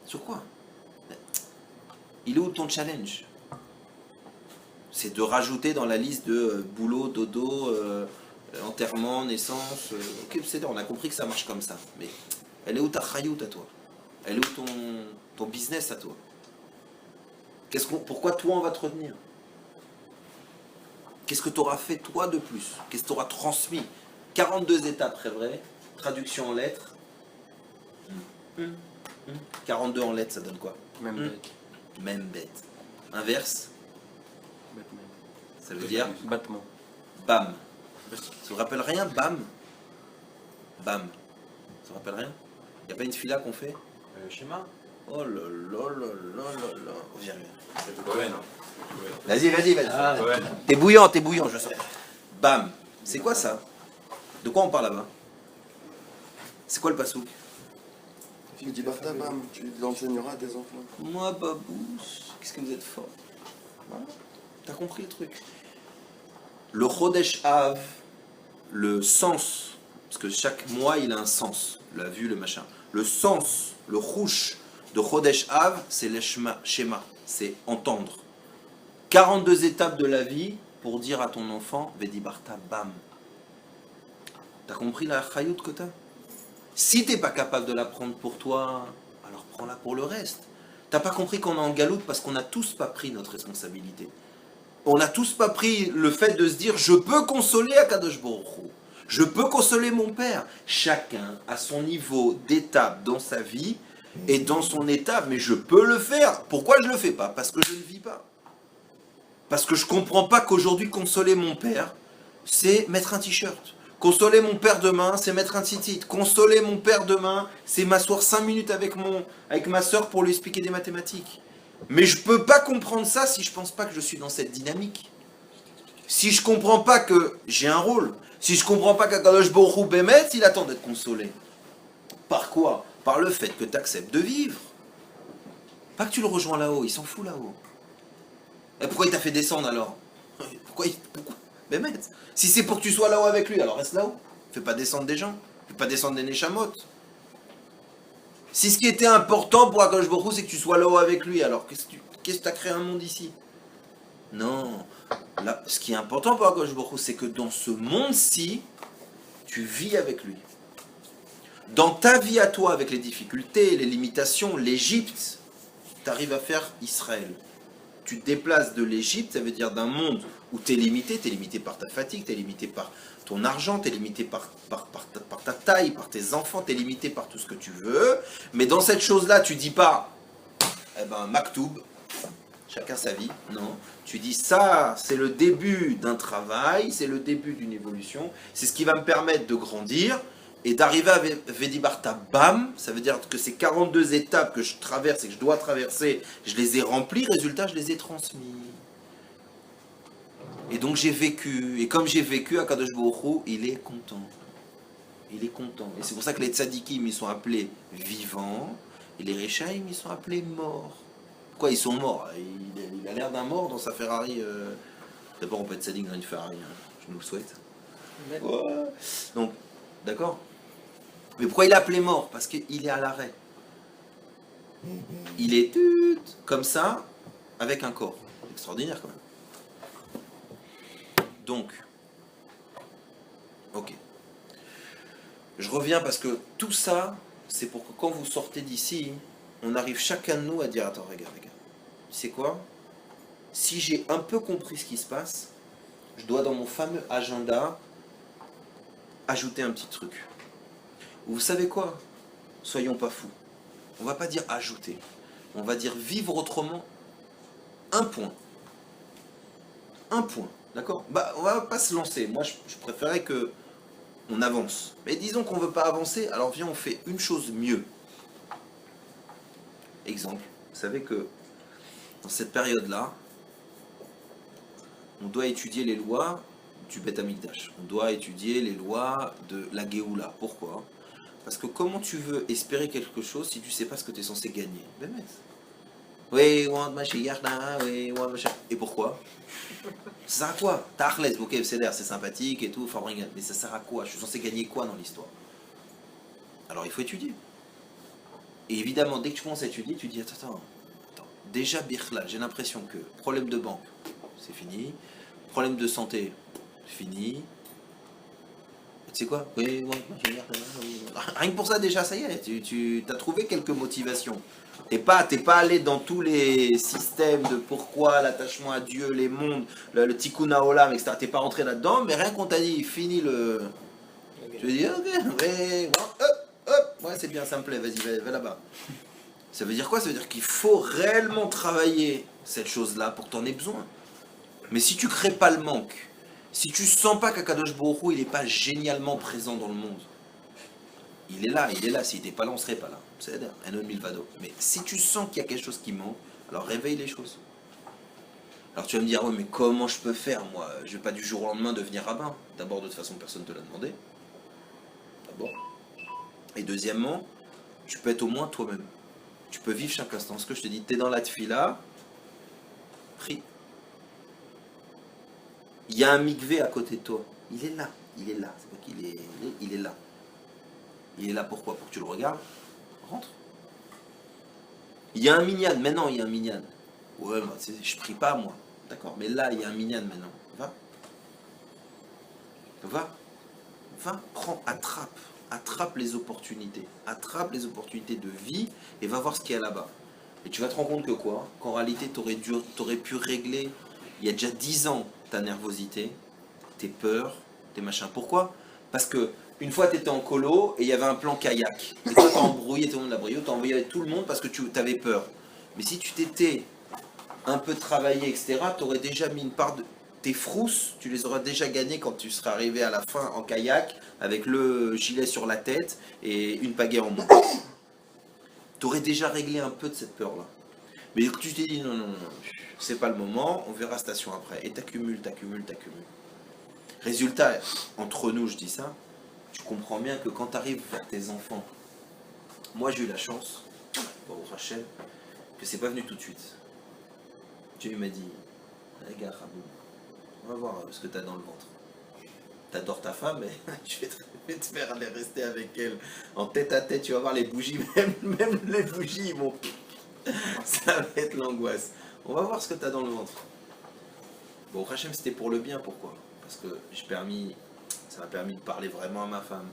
Sur quoi? Il est où ton challenge? C'est de rajouter dans la liste de boulot, dodo, enterrement, naissance. Ok, c'est on a compris que ça marche comme ça. Mais elle est où ta chayout à toi? Elle est où ton business à toi? Pourquoi toi on va te retenir? Qu'est-ce que tu auras fait toi de plus? Qu'est-ce que tu auras transmis? 42 étapes, très vrai. Traduction en lettres. 42 en lettres, ça donne quoi? Même bête. Même bête. Inverse, Batman. ça veut dire Battement. bam. Ça vous rappelle rien? Bam. Bam. Ça vous rappelle rien? Il n'y a pas une fila qu'on fait? Schéma. Oh là là là là là là. Viens. C'est de Cohen. Vas-y. Ah, ouais. T'es bouillant, je sens. Bam. C'est quoi ça? De quoi on parle là-bas? C'est quoi le pasouk? Tu dis Barta, bam, tu l'enseigneras à tes enfants. Moi, babouche, qu'est-ce que vous êtes fort. Voilà. T'as compris le truc. Le Chodesh Av, le sens, parce que chaque mois il a un sens, la vue, le machin. Le sens, le rouge de Chodesh Av, c'est le schéma, c'est entendre. 42 étapes de la vie pour dire à ton enfant, Vedi Barta, bam. T'as compris la chayout que t'as? Si t'es pas capable de la prendre pour toi, alors prends-la pour le reste. T'as pas compris qu'on est en galoute parce qu'on n'a tous pas pris notre responsabilité. On n'a tous pas pris le fait de se dire je peux consoler Akadosh Baruch Hu. Je peux consoler mon père. Chacun a son niveau d'étape dans sa vie et dans son étape, mais je peux le faire. Pourquoi je le fais pas? Parce que je ne vis pas. Parce que je comprends pas qu'aujourd'hui consoler mon père, c'est mettre un t-shirt. Consoler mon père demain, c'est mettre un titit. Consoler mon père demain, c'est m'asseoir 5 minutes avec ma soeur pour lui expliquer des mathématiques. Mais je peux pas comprendre ça si je pense pas que je suis dans cette dynamique. Si je comprends pas que j'ai un rôle. Si je comprends pas qu'Akadosh Baruch Hu Bémet, il attend d'être consolé. Par quoi? Par le fait que tu acceptes de vivre. Pas que tu le rejoins là-haut, il s'en fout là-haut. Et pourquoi il t'a fait descendre alors? Pourquoi? Mais mec, si c'est pour que tu sois là-haut avec lui, alors reste là-haut. Fais pas descendre des gens. Fais pas descendre des Neshamot. Si ce qui était important pour Akadosh Baruch Hu, c'est que tu sois là-haut avec lui, alors qu'est-ce que tu as créé un monde ici? Non. Là, ce qui est important pour Akadosh Baruch Hu, c'est que dans ce monde-ci, tu vis avec lui. Dans ta vie à toi, avec les difficultés, les limitations, l'Égypte, tu arrives à faire Israël. Tu te déplaces de l'Égypte, ça veut dire d'un monde où tu es limité par ta fatigue, tu es limité par ton argent, tu es limité par ta taille, par tes enfants, tu es limité par tout ce que tu veux. Mais dans cette chose-là, tu dis pas, eh ben, Maktoub, chacun sa vie. Non. Tu dis ça, c'est le début d'un travail, c'est le début d'une évolution, c'est ce qui va me permettre de grandir et d'arriver à Vedibarta Bam. Ça veut dire que ces 42 étapes que je traverse et que je dois traverser, je les ai remplies, résultat, je les ai transmis. Et donc j'ai vécu, et comme j'ai vécu, Akadosh Baruch Hu, il est content. Il est content. Et c'est pour ça que les tzadikim, ils sont appelés vivants, et les Rechaim, ils sont appelés morts. Pourquoi ils sont morts? Il a l'air d'un mort dans sa Ferrari. D'abord, on peut être tzadik dans une Ferrari, hein. Je nous le souhaite. Ouais. Donc, d'accord. Mais pourquoi il est appelé mort? Parce qu'il est à l'arrêt. Il est comme ça, avec un corps. Extraordinaire quand même. Donc, ok. Je reviens parce que tout ça, c'est pour que quand vous sortez d'ici, on arrive chacun de nous à dire, attends, regarde. Tu sais quoi? Si j'ai un peu compris ce qui se passe, je dois dans mon fameux agenda ajouter un petit truc. Vous savez quoi? Soyons pas fous. On va pas dire ajouter. On va dire vivre autrement. Un point. Un point. D'accord? Bah, on va pas se lancer. Moi, je préférais que on avance. Mais disons qu'on veut pas avancer, alors viens, on fait une chose mieux. Exemple. Vous savez que dans cette période-là, on doit étudier les lois du Beth Amikdash. On doit étudier les lois de la Géoula. Pourquoi? Parce que comment tu veux espérer quelque chose si tu ne sais pas ce que tu es censé gagner? Oui, et pourquoi? Ça sert à quoi? Ta'achles, ok, c'est sympathique et tout, mais ça sert à quoi? Je suis censé gagner quoi dans l'histoire? Alors il faut étudier. Et évidemment, dès que tu commences à étudier, tu dis attends. Déjà, Birla, j'ai l'impression que problème de banque, c'est fini. Problème de santé, fini. Tu sais quoi? Oui, rien que pour ça, déjà, ça y est, tu as trouvé quelques motivations. T'es pas allé dans tous les systèmes de pourquoi, l'attachement à Dieu, les mondes, le tikkun haolam, etc. T'es pas rentré là-dedans, mais rien qu'on t'a dit, fini le. Tu veux dire, ok, ouais, c'est bien, ça me plaît, vas-y, va là-bas. Ça veut dire quoi? Ça veut dire qu'il faut réellement travailler cette chose-là pour que tu en aies besoin. Mais si tu crées pas le manque, si tu sens pas qu'Akadosh Baruch Hu, il n'est pas génialement présent dans le monde, il est là, s'il n'était pas là, on ne serait pas là. C'est un homme milvado. Mais si tu sens qu'il y a quelque chose qui manque, alors réveille les choses. Alors tu vas me dire, ouais, mais comment je peux faire, moi? Je ne vais pas du jour au lendemain devenir rabbin. D'abord, de toute façon, personne ne te l'a demandé. D'abord. Et deuxièmement, tu peux être au moins toi-même. Tu peux vivre chaque instant. Ce que je te dis, tu es dans la tfila, prie. Il y a un mikvé à côté de toi. Il est là. C'est pas qu'il est. Il est là. Il est là pourquoi? Pour que tu le regardes. Rentre. Il y a un minyan. Maintenant, il y a un minyan. Ouais, moi, je prie pas, moi. D'accord. Mais là, il y a un minyan maintenant. Va. Prends, attrape les opportunités. Attrape les opportunités de vie et va voir ce qu'il y a là-bas. Et tu vas te rendre compte que quoi? Qu'en réalité, tu aurais pu régler, il y a déjà 10 ans, ta nervosité, tes peurs, tes machins. Pourquoi? Parce que une fois, tu étais en colo et il y avait un plan kayak. Et toi, tu as embrouillé, tout le monde l'a brouillé, tu as envoyé avec tout le monde parce que tu avais peur. Mais si tu t'étais un peu travaillé, etc., tu aurais déjà mis une part de... Tes frousses, tu les auras déjà gagnées quand tu seras arrivé à la fin en kayak, avec le gilet sur la tête et une pagaie en moins. Tu aurais déjà réglé un peu de cette peur-là. Mais tu t'es dit, non, c'est pas le moment, on verra station après. Et t'accumules. Résultat, entre nous, je dis ça, tu comprends bien que quand tu arrives vers tes enfants, moi j'ai eu la chance, Baruch Hashem, que c'est pas venu tout de suite. Dieu m'a dit, Regarde, Raboul, on va voir ce que tu as dans le ventre. T'adores ta femme, mais je vais te faire aller rester avec elle en tête à tête. Tu vas voir les bougies, même les bougies, ils vont. Ça va être l'angoisse. On va voir ce que tu as dans le ventre. Bon, Hachem, c'était pour le bien. Pourquoi? Parce que ça m'a permis de parler vraiment à ma femme,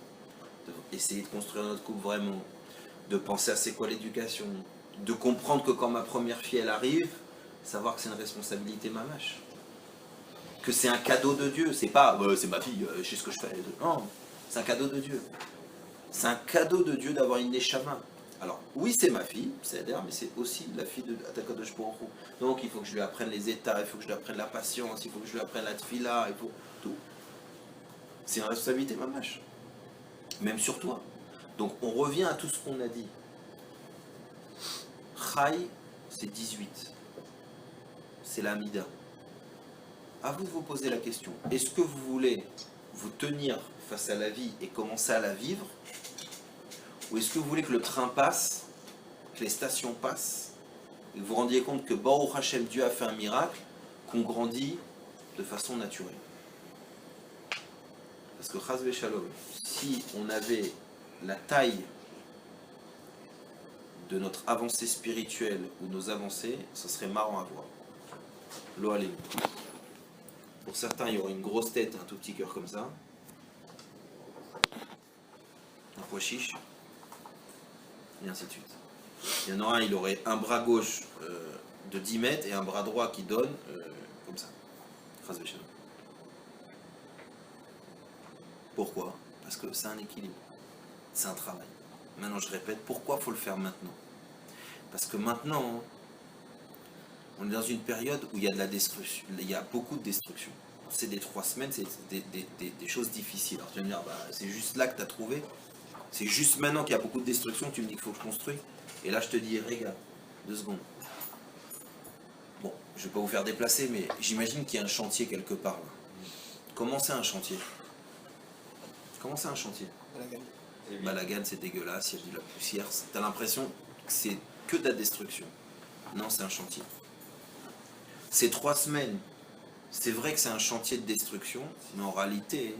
d'essayer de construire notre couple vraiment, de penser à c'est quoi l'éducation, de comprendre que quand ma première fille elle arrive, savoir que c'est une responsabilité mamache, que c'est un cadeau de Dieu. C'est pas c'est ma fille, je sais ce que je fais. Non, c'est un cadeau de Dieu. C'est un cadeau de Dieu d'avoir une Neshama. Alors, oui, c'est ma fille, c'est-à-dire, mais c'est aussi la fille de Atakadosh Baruch Hu. Donc, il faut que je lui apprenne les états, il faut que je lui apprenne la patience, il faut que je lui apprenne la tfila, il faut tout. C'est une responsabilité mamache. Même sur toi. Donc, on revient à tout ce qu'on a dit. Chai, c'est 18. C'est la Amida. À vous de vous poser la question. Est-ce que vous voulez vous tenir face à la vie et commencer à la vivre? Ou est-ce que vous voulez que le train passe, que les stations passent, et que vous vous rendiez compte que Baruch Hashem, Dieu a fait un miracle, qu'on grandit de façon naturelle? Parce que Chas Shalom, si on avait la taille de notre avancée spirituelle ou nos avancées, ce serait marrant à voir. Lo alem. Pour certains, il y aurait une grosse tête, un tout petit cœur comme ça, un pois chiche, et ainsi de suite. Il y en aura un, il aurait un bras gauche de 10 mètres et un bras droit qui donne comme ça. Chas v'shalom. Pourquoi? Parce que c'est un équilibre, c'est un travail. Maintenant, je répète, pourquoi il faut le faire maintenant? Parce que maintenant, on est dans une période où il y a de la destruction, il y a beaucoup de destruction. C'est des 3 semaines, c'est des choses difficiles. Alors tu vas me dire, bah, c'est juste là que tu as trouvé. C'est juste maintenant qu'il y a beaucoup de destruction, tu me dis qu'il faut que je construise. Et là, je te dis, regarde, 2 secondes. Bon, je ne vais pas vous faire déplacer, mais j'imagine qu'il y a un chantier quelque part là. Comment c'est un chantier? Comment c'est un chantier? Balagan, c'est dégueulasse, il y a de la poussière. Tu as l'impression que c'est que de la destruction. Non, c'est un chantier. Ces 3 semaines, c'est vrai que c'est un chantier de destruction, mais en réalité,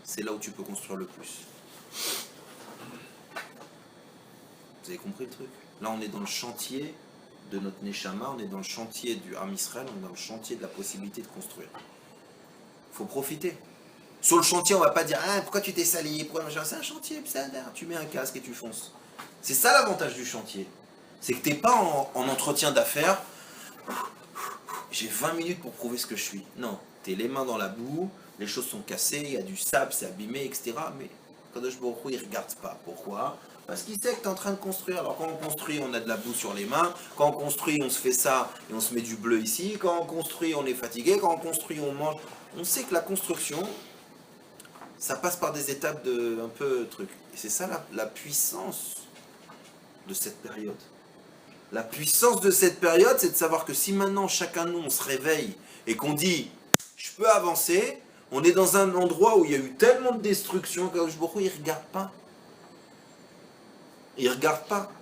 c'est là où tu peux construire le plus. Vous avez compris le truc? Là, on est dans le chantier de notre Neshama, on est dans le chantier du Am Israël, on est dans le chantier de la possibilité de construire. Il faut profiter. Sur le chantier, on ne va pas dire ah, pourquoi tu t'es sali, c'est un chantier, tu mets un casque et tu fonces. C'est ça l'avantage du chantier. C'est que tu n'es pas en entretien d'affaires. J'ai 20 minutes pour prouver ce que je suis. Non, tu es les mains dans la boue, les choses sont cassées, il y a du sable, c'est abîmé, etc. Mais Kadosh Baruch Hu, il ne regarde pas. Pourquoi? Parce qu'il sait que tu es en train de construire. Alors quand on construit, on a de la boue sur les mains. Quand on construit, on se fait ça et on se met du bleu ici. Quand on construit, on est fatigué. Quand on construit, on mange. On sait que la construction, ça passe par des étapes de un peu truc. Et c'est ça la puissance de cette période. La puissance de cette période, c'est de savoir que si maintenant chacun de nous on se réveille et qu'on dit je peux avancer, on est dans un endroit où il y a eu tellement de destruction que il ne regarde pas. Il ne regarde pas.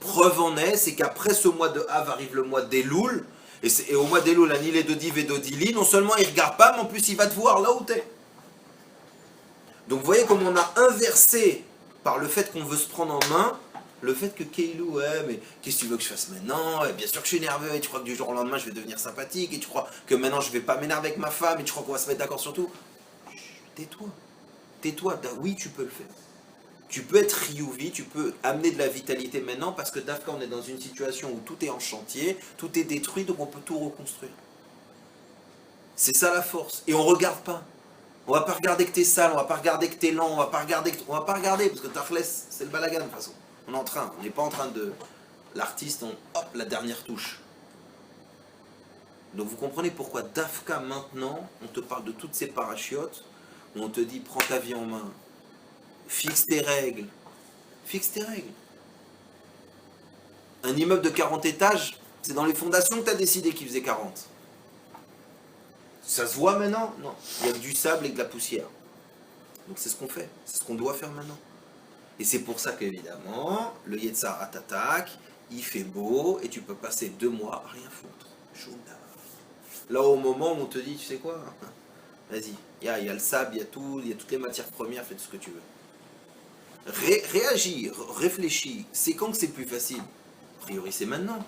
Preuve en est, c'est qu'après ce mois de Av arrive le mois d'Elul, et au mois d'Elul, Anil et Dodiv et Dodili, non seulement il ne regarde pas, mais en plus il va te voir là où tu es. Donc vous voyez comme on a inversé par le fait qu'on veut se prendre en main, le fait que Keilou, ouais, mais qu'est-ce que tu veux que je fasse maintenant? Bien sûr que je suis nerveux, et tu crois que du jour au lendemain je vais devenir sympathique, et tu crois que maintenant je vais pas m'énerver avec ma femme, et tu crois qu'on va se mettre d'accord sur tout? Tais-toi. Tais-toi. Oui, tu peux le faire. Tu peux être Ryuvi, tu peux amener de la vitalité maintenant, parce que Dafka, on est dans une situation où tout est en chantier, tout est détruit, donc on peut tout reconstruire. C'est ça la force. Et on regarde pas. On va pas regarder que t'es sale, on va pas regarder que t'es lent, on va pas regarder, parce que Tachles, c'est le balagan de toute façon. On n'est pas en train de... L'artiste, hop, la dernière touche. Donc vous comprenez pourquoi Dafka maintenant, on te parle de toutes ces parachiotes, où on te dit prends ta vie en main, fixe tes règles. Fixe tes règles. Un immeuble de 40 étages, c'est dans les fondations que tu as décidé qu'il faisait 40. Ça se voit maintenant? Non. Il y a que du sable et de la poussière. Donc c'est ce qu'on fait. C'est ce qu'on doit faire maintenant. Et c'est pour ça qu'évidemment, le Yetzara t'attaque, il fait beau, et tu peux passer 2 mois à rien foutre. Chouna. Là, au moment où on te dit, tu sais quoi, vas-y, il y a le sable, il y a toutes les matières premières, fais tout ce que tu veux. Réagis, réfléchis. C'est quand que c'est le plus facile? A priori, c'est maintenant.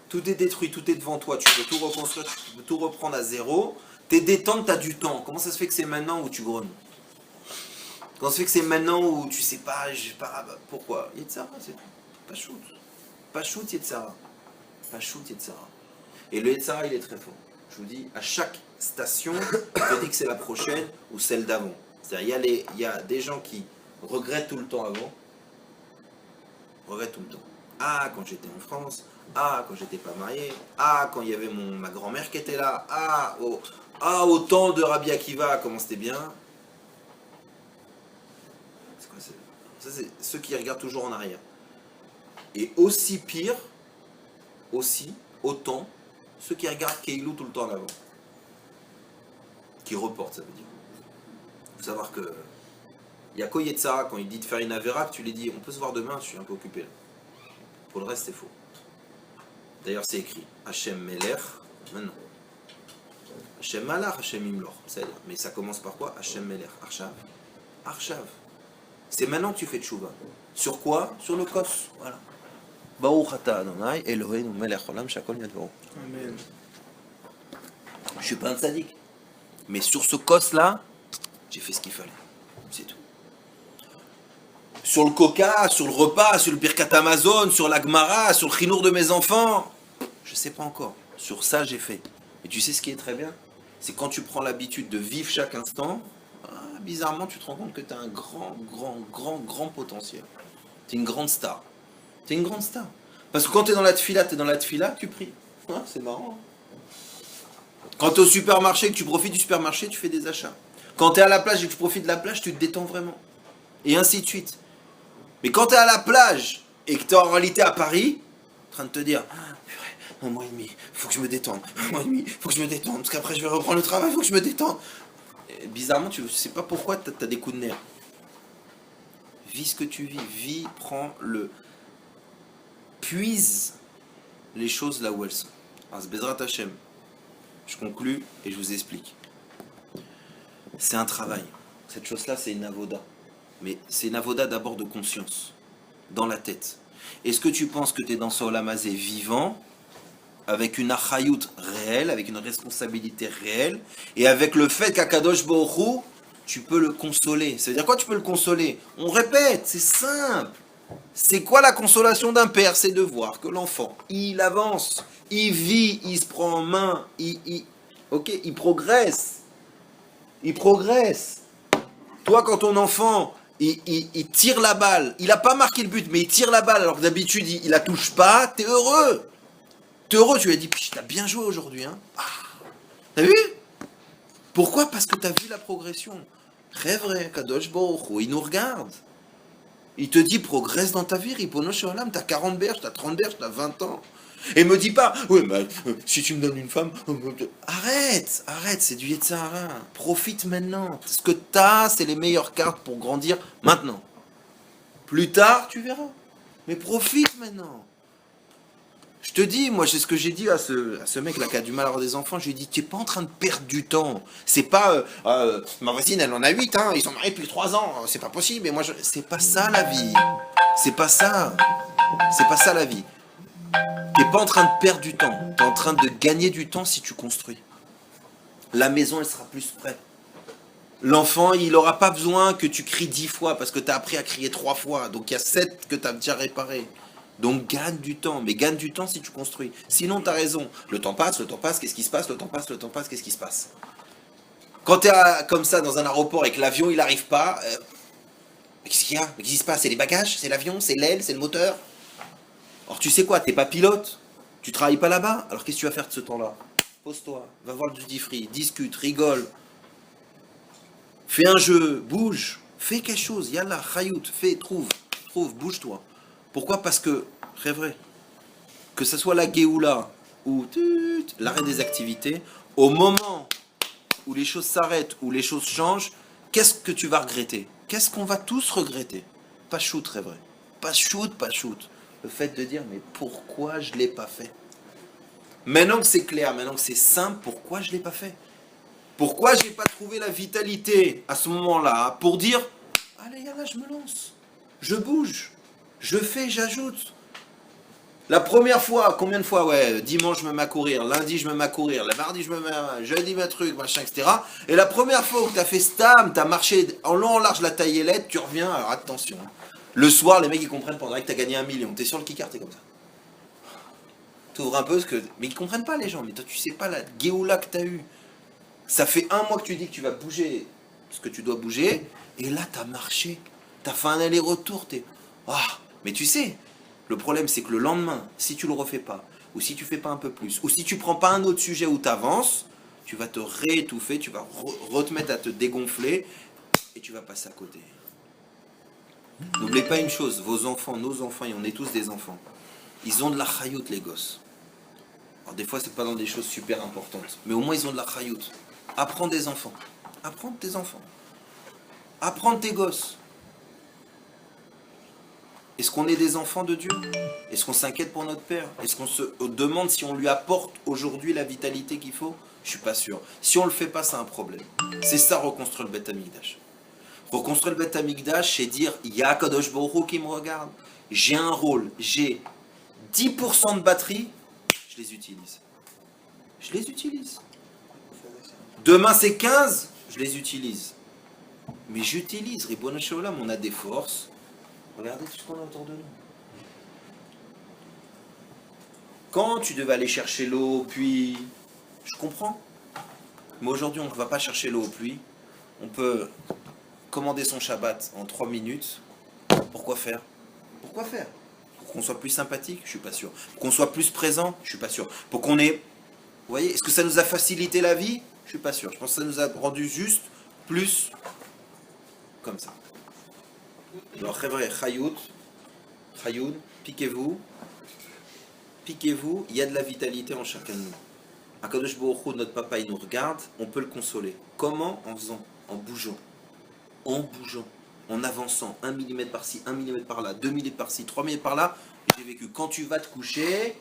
Tout est détruit, tout est devant toi, tu peux tout reconstruire, tu peux tout reprendre à zéro. T'es détente, t'as du temps. Comment ça se fait que c'est maintenant où tu grones? Comment ça se fait que c'est maintenant où tu sais pas, je sais pas, pourquoi? Yetzara, c'est tout. Pas shoot. Pas shoot, Yetzara. Pas shoot, Yetzara. Et le Yetzara, il est très fort. Je vous dis, à chaque station, on te dit que c'est la prochaine ou celle d'avant. C'est-à-dire, il y a des gens qui regrettent tout le temps avant. Regrettent tout le temps. Ah, quand j'étais en France. Ah, quand j'étais pas marié. Ah, quand il y avait ma grand-mère qui était là. Ah, au temps de Rabbi Akiva, comment c'était bien. C'est quoi, ça, c'est ceux qui regardent toujours en arrière. Et aussi pire, autant, ceux qui regardent Keilou tout le temps en avant. Qui reportent, ça veut dire. Il faut savoir que il y a Koyetzara, quand il dit de faire une Avera, que tu lui dis, on peut se voir demain, je suis un peu occupé là. Pour le reste, c'est faux. D'ailleurs, c'est écrit Hachem Melech, maintenant. Hachem Malach, Hachem Imlor. Mais ça commence par quoi? Hachem Melech, Arshav. Arshav. C'est maintenant que tu fais tchouva. Sur quoi? Sur le kos. Voilà. Baruch ata Adonai, Eloheinu melech olam shakol yadvaru. Amen. Je suis pas un tzaddik. Mais sur ce kos là, j'ai fait ce qu'il fallait. C'est tout. Sur le coca, sur le repas, sur le Birkat Amazon, sur la Gemara, sur le chinour de mes enfants, je sais pas encore. Sur ça, j'ai fait. Et tu sais ce qui est très bien? C'est quand tu prends l'habitude de vivre chaque instant, bizarrement, tu te rends compte que tu as un grand potentiel. Tu es une grande star. Tu es une grande star. Parce que quand tu es dans la tfila, tu pries. Ah, c'est marrant. Quand tu es au supermarché, que tu profites du supermarché, tu fais des achats. Quand tu es à la plage et que tu profites de la plage, tu te détends vraiment. Et ainsi de suite. Mais quand tu es à la plage et que tu es en réalité à Paris, en train de te dire, un mois et demi, faut que je me détende. Un mois et demi, faut que je me détende. Parce qu'après, je vais reprendre le travail, faut que je me détende. Et bizarrement, tu ne sais pas pourquoi tu as des coups de nerfs. Vis ce que tu vis, puise les choses là où elles sont. Alors, Bezrat Hashem, je conclus et je vous explique. C'est un travail. Cette chose-là, c'est une avoda. Mais c'est une avoda d'abord de conscience, dans la tête. Est-ce que tu penses que tu es dans ce olamazé vivant, avec une achayout réelle, avec une responsabilité réelle, et avec le fait qu'Akadosh Baruch Hu, tu peux le consoler. Ça veut dire quoi, tu peux le consoler? On répète, c'est simple. C'est quoi la consolation d'un père? C'est de voir que l'enfant, il avance, il vit, il se prend en main, il progresse. Il progresse. Toi, quand ton enfant, il tire la balle, il n'a pas marqué le but, mais il tire la balle, alors que d'habitude, il la touche pas, t'es heureux. T'es heureux, tu lui as dit, t'as bien joué aujourd'hui. Hein. Ah, t'as vu? Pourquoi? Parce que t'as vu la progression. Très vrai, Kadosh Baruch Hu, il nous regarde. Il te dit, progresse dans ta vie, Ribono Shel Olam, t'as 40 berges, t'as 30 berges, t'as 20 ans. Et me dis pas, oui, mais si tu me donnes une femme... Arrête, c'est du Yetzara. Profite maintenant. Ce que t'as, c'est les meilleures cartes pour grandir maintenant. Plus tard, tu verras. Mais profite maintenant. Je te dis, moi, c'est ce que j'ai dit à ce mec-là qui a du mal à avoir des enfants. Je lui ai dit, tu n'es pas en train de perdre du temps. C'est pas, ma voisine, elle en a 8, hein, ils sont mariés depuis 3 ans. C'est pas possible. Et moi, c'est pas ça la vie. C'est pas ça. C'est pas ça la vie. Tu n'es pas en train de perdre du temps. Tu es en train de gagner du temps si tu construis. La maison, elle sera plus prête. L'enfant, il n'aura pas besoin que tu cries 10 fois parce que tu as appris à crier 3 fois. Donc, il y a 7 que tu as déjà réparé. Donc gagne du temps, mais gagne du temps si tu construis. Sinon, tu as raison. Le temps passe, qu'est-ce qui se passe? Le temps passe, qu'est-ce qui se passe? Quand tu es comme ça dans un aéroport et que l'avion, il n'arrive pas, mais qu'est-ce qu'il y a? Mais qu'est-ce qui se passe? C'est les bagages? C'est l'avion? C'est l'aile? C'est le moteur? Alors tu sais quoi? Tu n'es pas pilote? Tu travailles pas là-bas? Alors qu'est-ce que tu vas faire de ce temps-là? Pose-toi, va voir le duty free, discute, rigole. Fais un jeu, bouge, fais quelque chose. Yallah, chayout, fais, trouve, bouge-toi. Pourquoi? Parce que, c'est vrai, que ce soit la Géoula ou l'arrêt des activités, au moment où les choses s'arrêtent, où les choses changent, qu'est-ce que tu vas regretter? Qu'est-ce qu'on va tous regretter? Pas shoot, très vrai. Pas shoot. Le fait de dire, mais pourquoi je ne l'ai pas fait? Maintenant que c'est clair, maintenant que c'est simple, pourquoi je ne l'ai pas fait? Pourquoi je n'ai pas trouvé la vitalité à ce moment-là pour dire, allez, là, je me lance, je bouge, je fais, j'ajoute. La première fois, combien de fois, ouais, dimanche je me mets à courir, lundi je me mets à courir, le mardi je me mets à, jeudi ma truc, machin, etc. Et la première fois où tu as fait stam, tu as marché en long, en large la taillelette, tu reviens, alors attention. Le soir, les mecs ils comprennent pendant que tu as gagné 1 million, tu es sur le kicker, t'es comme ça. Tu ouvres un peu, mais ils comprennent pas les gens, mais toi tu sais pas la géoula que tu as eue. Ça fait 1 mois que tu dis que tu vas bouger ce que tu dois bouger, et là tu as marché, tu as fait un aller-retour, mais tu sais, le problème c'est que le lendemain, si tu le refais pas, ou si tu fais pas un peu plus, ou si tu prends pas un autre sujet où tu avances, tu vas te réétouffer, tu vas te mettre à te dégonfler, et tu vas passer à côté. N'oubliez pas une chose, vos enfants, nos enfants, et on est tous des enfants, ils ont de la chayout les gosses. Alors des fois c'est pas dans des choses super importantes, mais au moins ils ont de la chayout. Apprends des enfants. Apprends tes enfants. Apprends tes gosses. Est-ce qu'on est des enfants de Dieu? Est-ce qu'on s'inquiète pour notre Père? Est-ce qu'on se demande si on lui apporte aujourd'hui la vitalité qu'il faut? Je suis pas sûr. Si on le fait pas, c'est un problème. C'est ça, reconstruire le Beth Amikdash. Reconstruire le Beth Amikdash, c'est dire, il y a Kadosh Baruch Hu qui me regarde. J'ai un rôle. J'ai 10% de batterie. Je les utilise. Je les utilise. Demain c'est 15, je les utilise. Mais j'utilise, Ribono Shalom, on a des forces. Regardez tout ce qu'on a autour de nous. Quand tu devais aller chercher l'eau au puits, je comprends. Mais aujourd'hui, on ne va pas chercher l'eau au puits. On peut commander son Shabbat en 3 minutes. Pourquoi faire? Pourquoi faire? Pour qu'on soit plus sympathique? Je ne suis pas sûr. Pour qu'on soit plus présent? Je ne suis pas sûr. Pour qu'on ait... Vous voyez, est-ce que ça nous a facilité la vie? Je suis pas sûr. Je pense que ça nous a rendu juste plus comme ça. Alors, vrai, Chayoun, piquez-vous, il y a de la vitalité en chacun de nous. Akadosh Baruch Hu, notre papa, il nous regarde, on peut le consoler. Comment? En faisant, en bougeant, en avançant, 1 mm par-ci, 1 mm par-là, 2 mm par-ci, 3 mm par-là. J'ai vécu. Quand tu vas te coucher,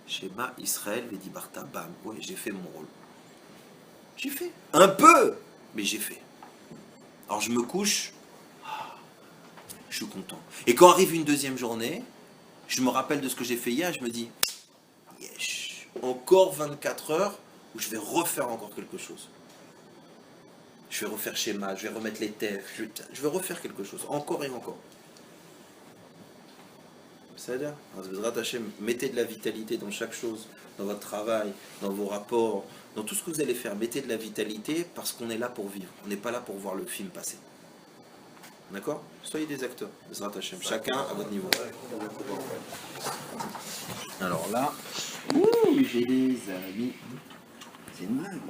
Shema Israël, Vedi Barta, bam, ouais, j'ai fait mon rôle. J'ai fait. Un peu, mais j'ai fait. Alors je me couche, je suis content. Et quand arrive une deuxième journée, je me rappelle de ce que j'ai fait hier, je me dis, yes, encore 24 heures où je vais refaire encore quelque chose. Je vais refaire schéma, je vais remettre les TF, je vais refaire quelque chose, encore et encore. C'est-à-dire, mettez de la vitalité dans chaque chose, dans votre travail, dans vos rapports, dans tout ce que vous allez faire. Mettez de la vitalité parce qu'on est là pour vivre. On n'est pas là pour voir le film passer. D'accord? Soyez des acteurs. Chacun à votre niveau. Alors là, j'ai des amis. C'est une blague.